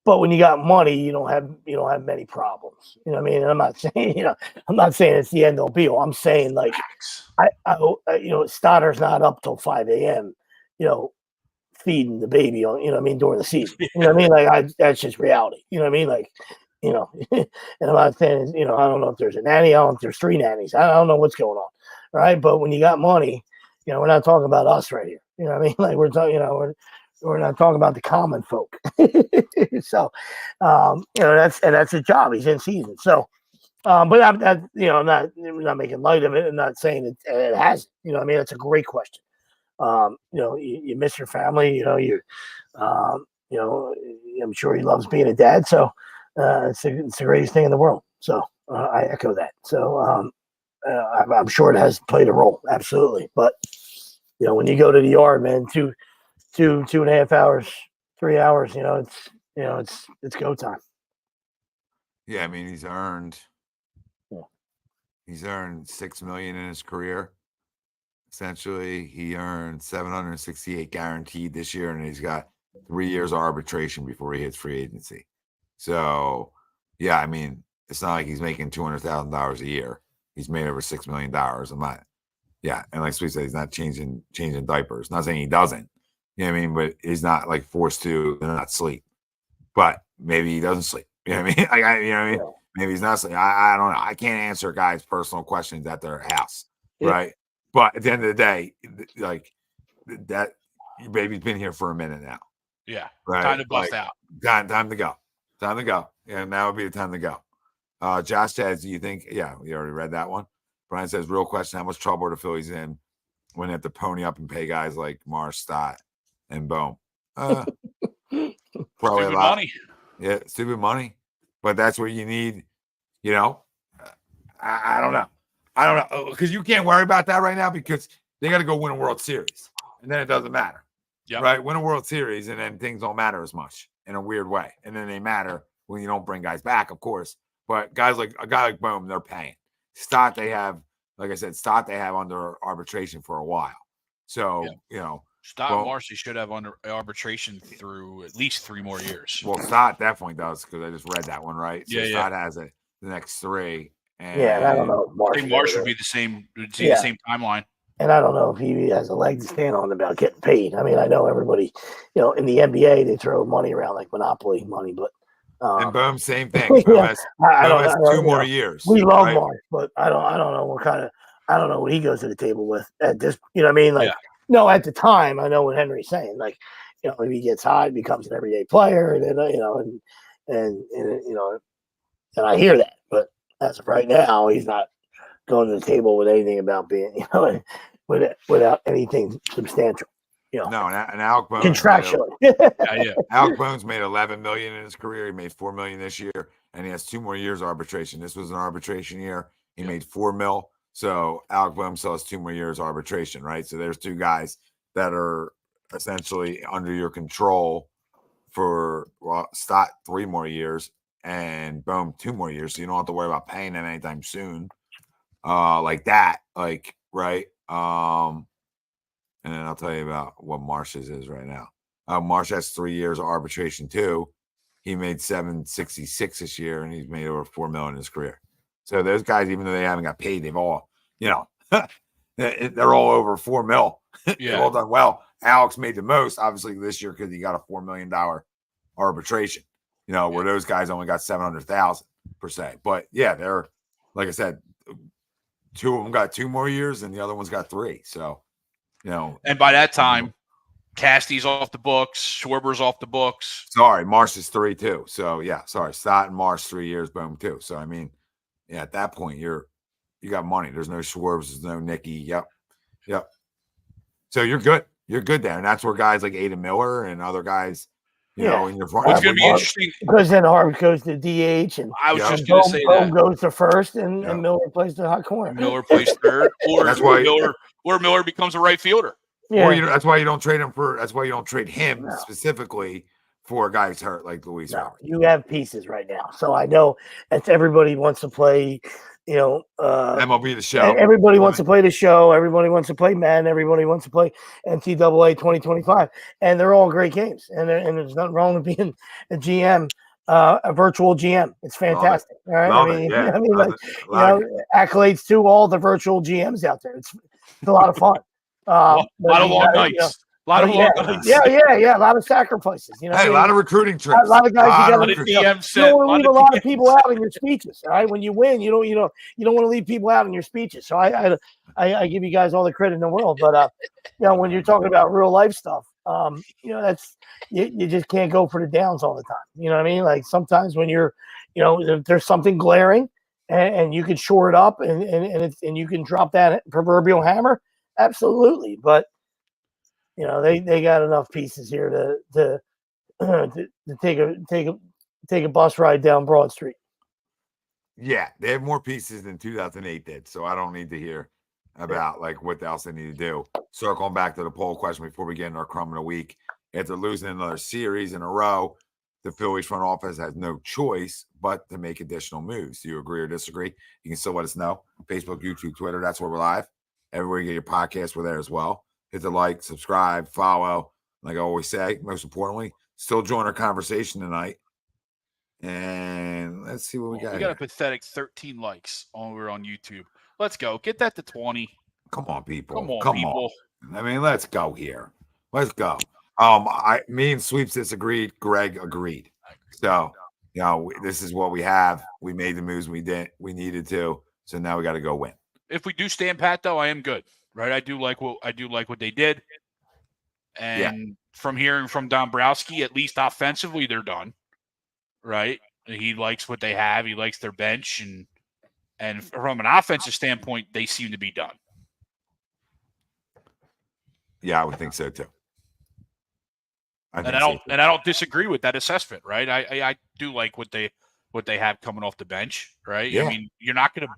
But when you got money, you don't have many problems. You know what I mean? And I'm not saying, I'm not saying it's the end all be all. I'm saying like Stoddard's not up till 5 a.m., feeding the baby on, you know what I mean, during the season. You know what I mean? Like that's just reality. You know what I mean? Like, and I'm not saying, I don't know if there's a nanny, I don't know if there's 3 nannies. I don't know what's going on. Right. But when you got money, we're not talking about us right here. You know what I mean? Like we're talking, we're not talking about the common folk. So, that's his job. He's in season. So, but I'm not making light of it and not saying it hasn't. You know what I mean? It's a great question. You miss your family. I'm sure he loves being a dad. So, it's the greatest thing in the world. So, I echo that. So, I'm sure it has played a role. Absolutely. But, when you go to the yard, man, 2.5 hours, 3 hours, it's go time. Yeah, I mean, he's earned $6 million in his career. Essentially, he earned $768 guaranteed this year, and he's got 3 years of arbitration before he hits free agency. So, yeah, I mean, it's not like he's making $200,000 a year. He's made over $6 million. And like Sweet said, he's not changing diapers. Not saying he doesn't. You know what I mean? But he's not like forced to not sleep. But maybe he doesn't sleep. You know what I mean? You know what I mean? Maybe he's not sleeping. I don't know. I can't answer guys' personal questions at their house, right? But at the end of the day, like that, your baby's been here for a minute now. Yeah, right? Time to bust out. Time to go. Time to go. Yeah, now would be the time to go. Josh says, do you think? Yeah, we already read that one. Brian says, real question: how much trouble are the Phillies in when they have to pony up and pay guys like Marsh, Stott, and Bohm? Probably stupid a lot. Money. Yeah, stupid money. But that's what you need. I don't know. Because you can't worry about that right now because they got to go win a World Series. And then it doesn't matter. Yep. Right? Win a World Series and then things don't matter as much in a weird way. And then they matter when you don't bring guys back, of course. But guys like a guy like Bohm, they're paying. Stott, they have, like I said, they have under arbitration for a while. So, Stott and Marcy should have under arbitration through at least 3 more years. Well, Stott definitely does because I just read that one, right? So Stott has it the next 3. And I don't know. I think Marsh would be the same. The same timeline. And I don't know if he has a leg to stand on about getting paid. I mean, I know everybody, in the NBA they throw money around like Monopoly money, but and Boom, same thing. Boom has 2 more years. We love Marsh, but I don't know I don't know what he goes to the table with at this. You know what I mean? Like, no, at the time, I know what Henry's saying. Like, if he gets hot, becomes an everyday player, and then and I hear that, but as of right now, he's not going to the table with anything about being, without anything substantial. No, and Alec Bones contractually. Alec Bones made $11 million in his career. He made $4 million this year, and he has 2 more years of arbitration. This was an arbitration year. He made $4 million. So Alec Bones still has 2 more years of arbitration, right? So there's 2 guys that are essentially under your control for Stott 3 more years and Boom 2 more years. So you don't have to worry about paying them anytime soon. Like that, right? And then I'll tell you about what Marsh's is right now. Marsh has 3 years of arbitration too. He made $766 this year, and he's made over $4 million in his career. So those guys, even though they haven't got paid, they've all, they're all over $4 million. They've all done well. Alex made the most, obviously, this year because he got a $4 million arbitration. Where those guys only got $700,000 per se. But yeah, they're, like I said, 2 of them got 2 more years, and the other one's got 3. So. And by that time, Casty's off the books, Schwarber's off the books. Sorry, Marsh is 3 too. So Stott and Marsh 3 years, Boom 2. So I mean, at that point you got money. There's no Schwarbs, there's no Nicky. Yep. So you're good. You're good there, and that's where guys like Ada Miller and other guys, in your front. It's going to be interesting because then Harv goes to DH, and I was just going to say that goes to first, and Miller plays the hot corner. Miller plays third, or that's why Miller becomes a right fielder. Yeah. Or that's why you don't trade him specifically for guys hurt like Luis. No, you have pieces right now, so I know that everybody wants to play MLB The Show. Everybody wants to play the show. Everybody wants to play Madden. Everybody wants to play NCAA 2025, and they're all great games. And there's nothing wrong with being a GM, a virtual GM. It's fantastic. All right, accolades to all the virtual GMs out there. It's a lot of fun. A lot of long nights. A lot of long nights. Yeah. A lot of sacrifices. A lot of recruiting trips. A lot of guys you got to don't want to leave a lot of people out in your speeches. All right, when you win, you don't want to leave people out in your speeches. So I give you guys all the credit in the world. But when you're talking about real life stuff, that's you just can't go for the downs all the time. You know what I mean? Like sometimes when you're, if there's something glaring and you can shore it up and you can drop that proverbial hammer, absolutely. But they got enough pieces here to take a bus ride down Broad Street. Yeah, they have more pieces than 2008 did, so I don't need to hear about like what else they need to do. Circling back to the poll question before we get into our Crumb of the week, after losing another series in a row, the Phillies front office has no choice but to make additional moves. Do you agree or disagree? You can still let us know. Facebook, YouTube, Twitter, that's where we're live. Everywhere you get your podcast, we're there as well. Hit the like, subscribe, follow. Like I always say, most importantly, still join our conversation tonight. And let's see what we got. We got a pathetic 13 likes over on YouTube. Let's go. Get that to 20. Come on, people. Come on. I mean, let's go here. Let's go. Me and Sweeps disagreed. Greg agreed. So, this is what we have. We made the moves we needed to. So now we got to go win. If we do stand pat, though, I am good. Right, I do like what they did, and from hearing from Dombrowski, at least offensively, they're done. Right, he likes what they have. He likes their bench, and from an offensive standpoint, they seem to be done. Yeah, I would think so too. I don't disagree with that assessment. Right, I do like what they have coming off the bench. Right, yeah. I mean, you're not going to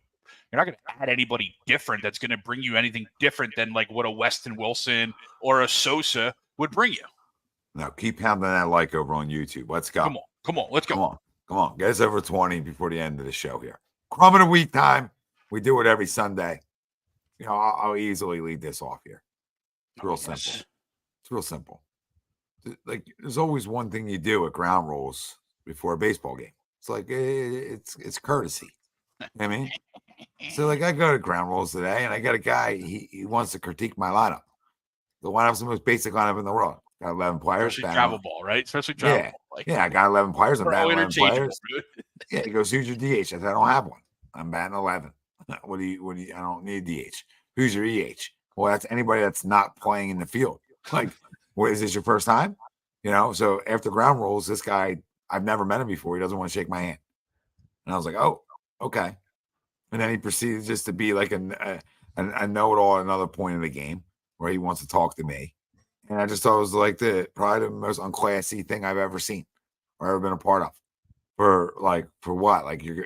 add anybody different that's going to bring you anything different than like what a Weston Wilson or a Sosa would bring you. No, keep pounding that like over on YouTube. Let's go. Come on. Let's go. Come on. Get us over 20 before the end of the show here. Crumb of the week time. We do it every Sunday. I'll easily lead this off here. It's real simple. It's real simple. Like there's always one thing you do at ground rules before a baseball game. It's like it's courtesy. You know what I mean? So, like, I go to ground rules today, and I got a guy, he wants to critique my lineup. The lineup's the most basic lineup in the world. Got 11 players. Especially travel ball, right? Especially travel ball. I got 11 players. I'm batting 11 players. Dude. Yeah, he goes, who's your DH? I said, I don't have one. I'm batting 11. What do you, I don't need DH. Who's your EH? Well, that's anybody that's not playing in the field. Like, what, is this your first time? So after ground rules, this guy, I've never met him before. He doesn't want to shake my hand. And I was like, oh, okay. And then he proceeded just to be like a know-it-all at another point in the game where he wants to talk to me. And I just thought it was like probably the most unclassy thing I've ever seen or ever been a part of. For what? Like you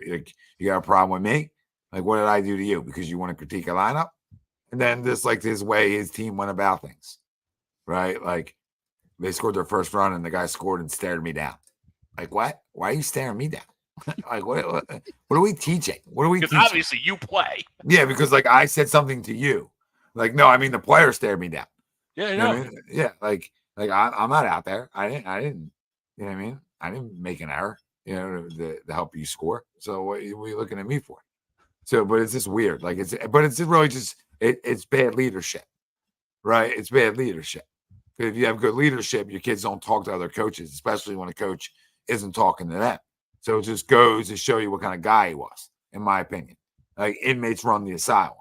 got a problem with me? Like what did I do to you? Because you want to critique a lineup? And then this like his way his team went about things. Right? Like they scored their first run and the guy scored and stared me down. Like what? Why are you staring me down? Like what are we teaching? What are we teaching? Obviously you play. Yeah, because like I said something to you. Like, no, I mean the player stared me down. Yeah, I know. I mean? Yeah, like I'm not out there. I didn't, you know what I mean? I didn't make an error, to help you score. So what are you looking at me for? So, but it's just weird. Like it's really just it's bad leadership. Right? It's bad leadership. If you have good leadership, your kids don't talk to other coaches, especially when a coach isn't talking to them. So it just goes to show you what kind of guy he was, in my opinion. Like inmates run the asylum.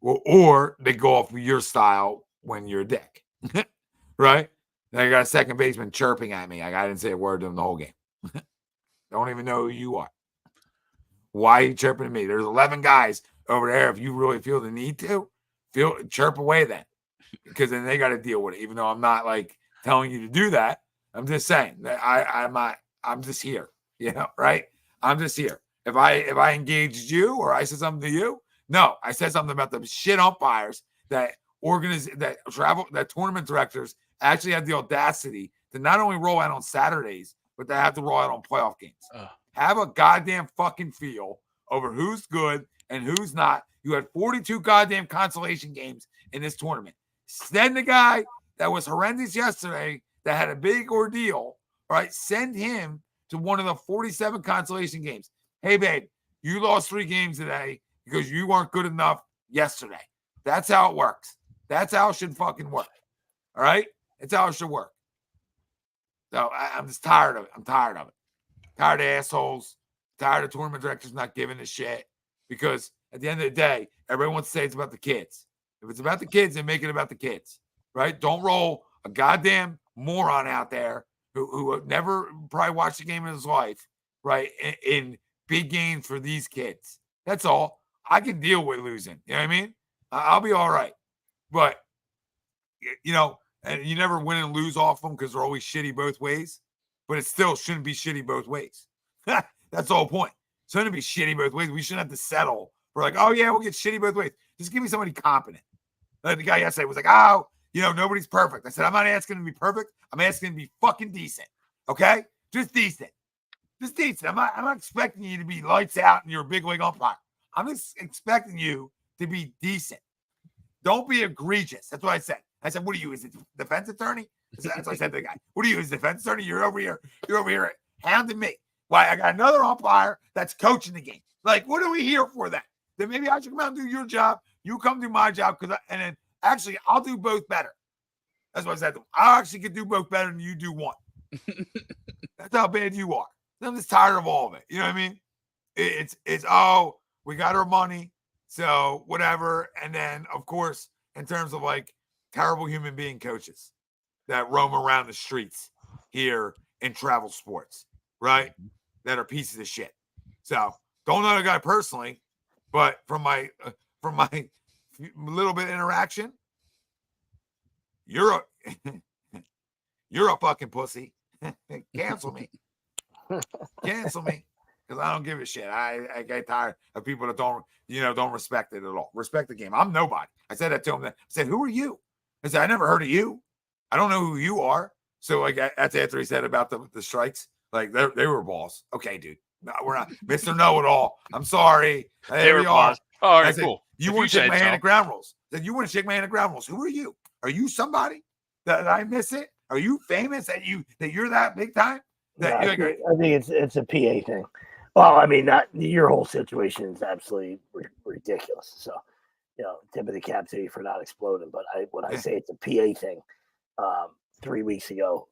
Or they go off of your style when you're a dick. Right? And I got a second baseman chirping at me. Like I didn't say a word to him the whole game. Don't even know who you are. Why are you chirping at me? There's 11 guys over there. If you really feel the need to, chirp away then. Because then they got to deal with it. Even though I'm not like telling you to do that. I'm just saying that I'm just here. Right? I'm just here. If I engaged you or I said something to you, no, I said something about the shit umpires that tournament directors actually have the audacity to not only roll out on Saturdays, but they have to roll out on playoff games. Have a goddamn fucking feel over who's good and who's not. You had 42 goddamn consolation games in this tournament. Send the guy that was horrendous yesterday, that had a big ordeal, right? Send him to one of the 47 consolation games. Hey, babe, you lost 3 games today because you weren't good enough yesterday. That's how it works. That's how it should fucking work. All right? That's how it should work. So I'm just tired of it. I'm tired of it. Tired of assholes. Tired of tournament directors not giving a shit. Because at the end of the day, everyone wants to say it's about the kids. If it's about the kids, then make it about the kids. Right? Don't roll a goddamn moron out there who never probably watched a game in his life, right? In big games for these kids. That's all. I can deal with losing. You know what I mean? I'll be all right. But, you know, and you never win and lose off them because they're always shitty both ways. But it still shouldn't be shitty both ways. That's the whole point. It shouldn't be shitty both ways. We shouldn't have to settle for like, oh, yeah, we'll get shitty both ways. Just give me somebody competent. Like the guy yesterday was like, oh, you know, nobody's perfect. I said, I'm not asking him to be perfect. I'm asking him to be fucking decent. Okay? Just decent. Just decent. I'm not expecting you to be lights out and you're a big league umpire. I'm just expecting you to be decent. Don't be egregious. That's what I said. I said, what are you? Is it defense attorney? That's what I said to the guy. What are you? Is defense attorney? You're over here hounding me. Why? I got another umpire that's coaching the game. Like, what are we here for then? Then maybe I should come out and do your job. You come do my job. And then actually I'll do both better. That's what I said to him. I actually could do both better than you do one. That's how bad you are. I'm just tired of all of it. You know what I mean? It's oh, we got our money. So whatever. And then, of course, in terms of like terrible human being coaches that roam around the streets here in travel sports, right? That are pieces of shit. So don't know the guy personally, but from my little bit of interaction, you're a fucking pussy. Cancel me. Cancel me. Because I don't give a shit. I get tired of people that don't respect it at all. Respect the game. I'm nobody. I said that to him. I said, who are you? I said, I never heard of you. I don't know who you are. So like that's after he said about the strikes. Like they were balls. Okay, dude. No, we're not. Mr. Know-it-all. I'm sorry. They were balls. All right, cool. You wouldn't shake my hand at ground rules. Then you wouldn't shake my hand at ground rules. Who are you? Are you somebody that I miss it? Are you famous that you're that big time? I think it's a PA thing. Well, I mean, not your whole situation is absolutely ridiculous. So, you know, tip of the cap to you for not exploding. But when I say it's a PA thing, 3 weeks ago,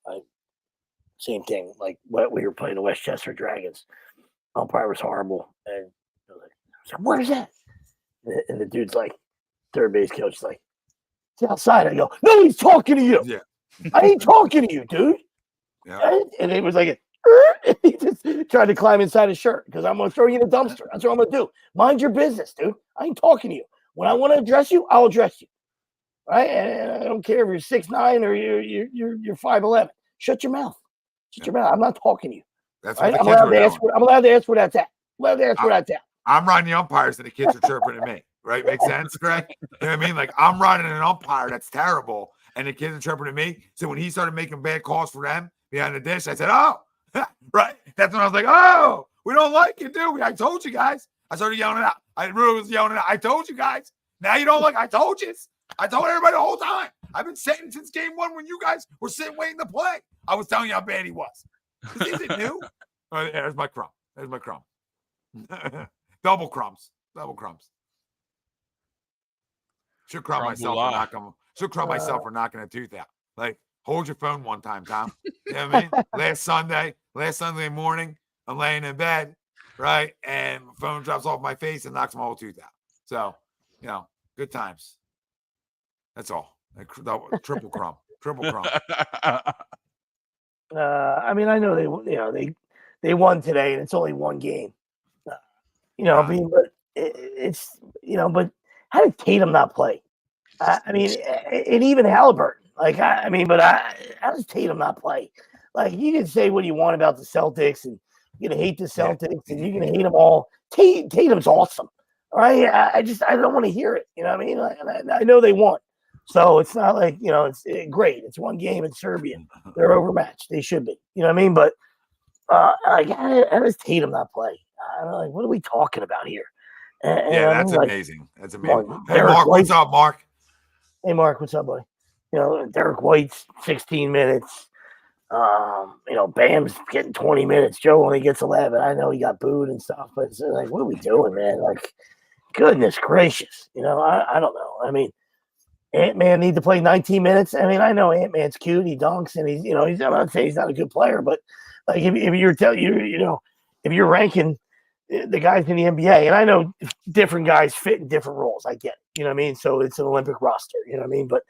same thing. Like what we were playing the Westchester Dragons, umpire was horrible, and I was like, "Where's that?" And the dude's like, third base coach is like, "It's outside." I go, "No, he's talking to you. Yeah, I ain't talking to you, dude." Yeah. And it was like, he just tried to climb inside his shirt because I'm going to throw you in the dumpster. That's what I'm going to do. Mind your business, dude. I ain't talking to you. When I want to address you, I'll address you. Right? And I don't care if you're 6'9" or you're 5'11". Shut your mouth. Shut your mouth. I'm not talking to you. That's right? what I'm allowed to ask where that's at. I'm running the umpires and the kids are chirping at me. Right? Makes sense, Greg? You know what I mean? Like I'm running an umpire that's terrible, and the kids are chirping at me. So when he started making bad calls for them behind the dish, I said, "Oh, right." That's when I was like, "Oh, we don't like you, do we? I told you guys." I started yelling it out. I really was yelling it out. I told you guys. Now you don't like. I told you. I told everybody the whole time. I've been saying since game one when you guys were sitting waiting to play. I was telling you how bad he was. This isn't new. Oh, yeah, there's my crumb. There's my crumb. Double crumbs. Double crumbs. Should crumb myself for knocking. Should crumb myself for knocking a tooth out. Like, hold your phone one time, Tom. You know what I mean? Last Sunday morning, I'm laying in bed, right? And my phone drops off my face and knocks my whole tooth out. So, you know, good times. That's all. Triple crumb. Triple crumb. I mean, I know they won today, and it's only one game. I mean, but it's but how did Tatum not play? I mean, and even Halliburton. Like, how does Tatum not play? Like, you can say what you want about the Celtics, and you're gonna hate the Celtics, and you're gonna hate them all. Tatum's awesome. All right, I don't want to hear it. You know what I mean? I know they won. So it's not like, it's great. It's one game in Serbia. They're overmatched. They should be. You know what I mean? But how does Tatum not play? I'm like, what are we talking about here? Yeah, that's like, amazing. That's amazing. on, Hey, Mark, what's up, Mark? Hey, Mark, what's up, buddy? Derek White's 16 minutes. Bam's getting 20 minutes. Joe only gets 11. I know he got booed and stuff, but it's like, what are we doing, man? Like, goodness gracious. I don't know. I mean, Ant-Man need to play 19 minutes. I mean, I know Ant-Man's cute. He dunks, and I'm not saying he's not a good player, but like if you're ranking the guys in the NBA, and I know different guys fit in different roles. I get it. You know what I mean? So it's an Olympic roster. You know what I mean? But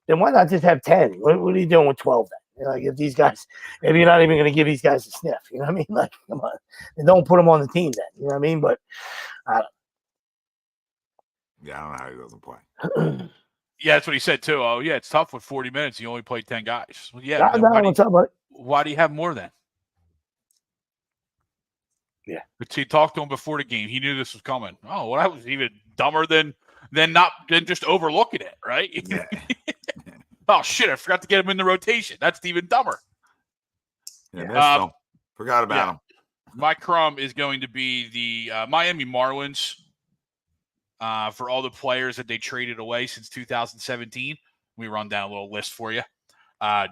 then why not just have 10? What are you doing with 12 then? Like if these guys, if you're not even going to give these guys a sniff, you know what I mean? Like, come on, and don't put them on the team then. You know what I mean? But I don't know how he doesn't play. Yeah, that's what he said too. Oh, yeah, it's tough with 40 minutes. You only played 10 guys. Well, yeah. Why do you have more then? Yeah. But he talked to him before the game. He knew this was coming. Oh, well, that was even dumber than just overlooking it, right? Yeah. Oh, shit, I forgot to get him in the rotation. That's even dumber. Yeah, forgot about him. My crumb is going to be the Miami Marlins for all the players that they traded away since 2017. We run down a little list for you.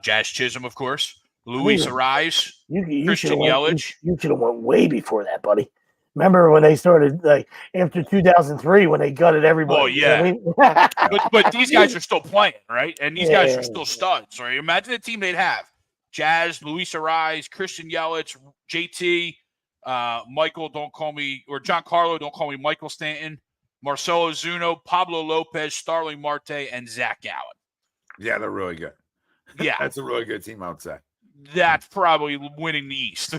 Jazz Chisholm, of course. Luis Arise. Christian Yelich. You should have went way before that, buddy. Remember when they started, like, after 2003 when they gutted everybody? Oh, yeah. You know what I mean? but these guys are still playing, right? And these guys are still studs, right? Imagine the team they'd have. Jazz, Luis Arise, Christian Yelich, JT, Michael, don't call me, or Giancarlo, don't call me Michael Stanton, Marcelo Zuno, Pablo Lopez, Starling Marte, and Zach Gallen. Yeah, they're really good. Yeah. That's a really good team, I would say. That's probably winning the East.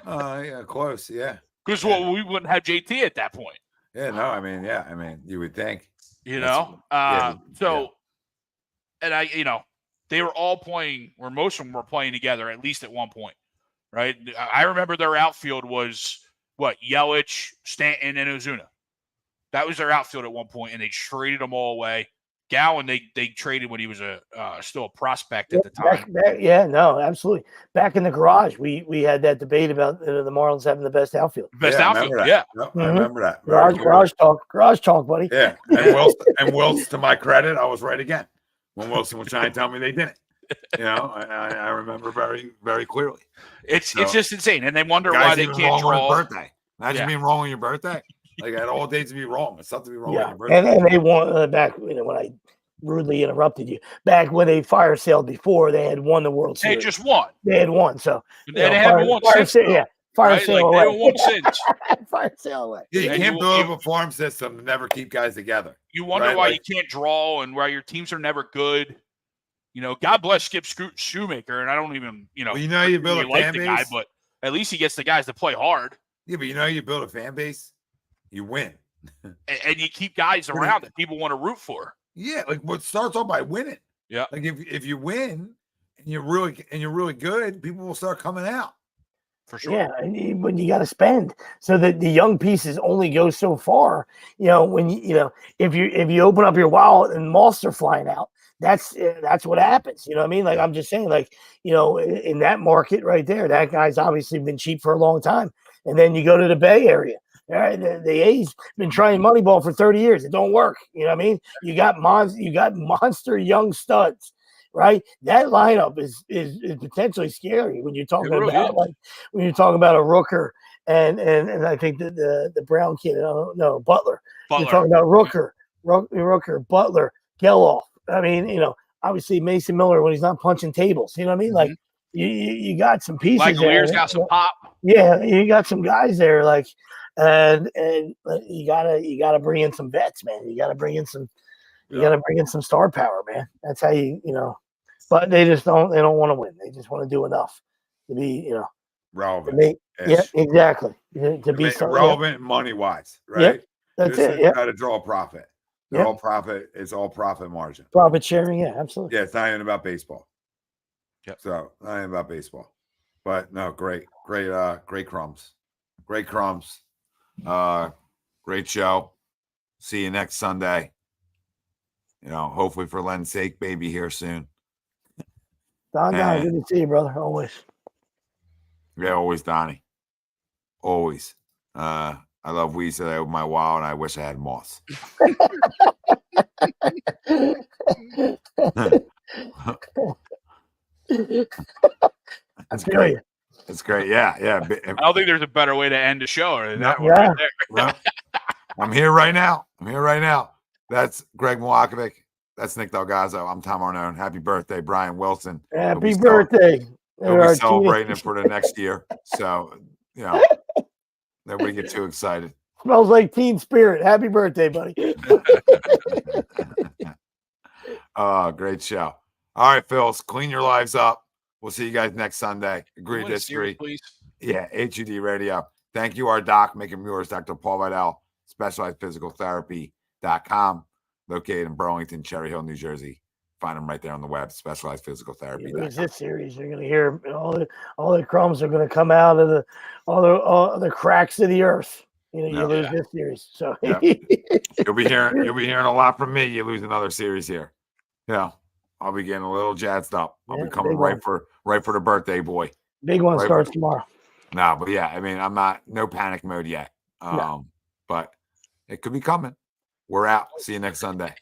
Yeah, close, yeah. Because we wouldn't have JT at that point. Yeah, no, I mean, you would think. And they were all playing, or most of them were playing together at least at one point, right? I remember their outfield was, Yelich, Stanton, and Ozuna. That was their outfield at one point, and they traded them all away. Gowan, they traded when he was still a prospect at the time. Absolutely. Back in the garage, we had that debate about the Marlins having the best outfield. I remember that. Garage talk, buddy. Yeah, and Wilson, to my credit, I was right again when Wilson was trying to tell me they didn't. I remember very, very clearly. It's just insane, and they wonder why they can't draw. Birthday. Imagine being wrong on your birthday. Like, at all days to be wrong. It's something to be wrong with your birthday. And they won back when I rudely interrupted you. Back when they fire sailed before, they had won the World Series. They just won. They had won. So they haven't won since. Fire sale away. They haven't won since. Fire sale away. Yeah, you can't build up a farm system to never keep guys together. You wonder why you can't draw and why your teams are never good. God bless Skip Shoemaker, and I don't even, you build a fan base, guy, but at least he gets the guys to play hard. Yeah, but you build a fan base, you win. And you keep guys around that people want to root for. Yeah, like what starts off by winning. Yeah, like if you win and you're really good, people will start coming out. For sure. Yeah, but you got to spend so that the young pieces only go so far. When if you open up your wallet and moths are flying out, that's what happens. You know what I mean? Like, I'm just saying, like, in that market right there, that guy's obviously been cheap for a long time. And then you go to the Bay Area. All right, the A's been trying Moneyball for 30 years. It don't work. You know what I mean? You got monster young studs, right? That lineup is potentially scary when you're talking about when you're talking about a Rooker and I think the Brown kid, Butler. You're talking about Rooker, Butler, Geloff. I mean, obviously Mason Miller when he's not punching tables. You know what I mean? Like you got some pieces. Like Lear's got some pop. Yeah, you got some guys there, like. And you gotta bring in some vets, man. You gotta bring in some star power, man. That's how but they just don't want to win. They just want to do enough to be, relevant. Exactly. To be relevant money wise, right? Yep, that's it. Yeah. Got to draw a profit. All profit. It's all profit margin. Profit sharing, yeah, absolutely. Yeah, it's not even about baseball. Yep. So not even about baseball. But no, great crumbs. Great crumbs. Great show. See you next Sunday. Hopefully for Len's sake, baby here soon. Don, good to see you, brother. Always. Yeah, always, Donnie. Always. I love weeds that I open my wallet, and I wish I had moss. That's great. It's great. Yeah. I don't think there's a better way to end the show than that one Yeah. right there. Well, I'm here right now. That's Greg Milwakovic. That's Nick Delgazzo. I'm Tom Arnone. Happy birthday, Brian Wilson. Happy birthday. We'll be celebrating it for the next year. So, nobody get too excited. Smells like teen spirit. Happy birthday, buddy. Oh, great show. All right, Phils, clean your lives up. We'll see you guys next Sunday. Agreed History. Please. Yeah, HUD Radio. Thank you, our doc, making viewers, Dr. Paul Vidal, specializedphysicaltherapy.com, located in Burlington, Cherry Hill, New Jersey. Find them right there on the web, specializedphysicaltherapy.com. This series, you're going to hear all the crumbs are going to come out of all the cracks of the earth. You lose this series. So you'll be hearing a lot from me. You lose another series here. Yeah. I'll be getting a little jazzed up. I'll be coming right for the birthday boy. Big one starts tomorrow. No, but yeah, I mean, I'm not no panic mode yet. But it could be coming. We're out. See you next Sunday.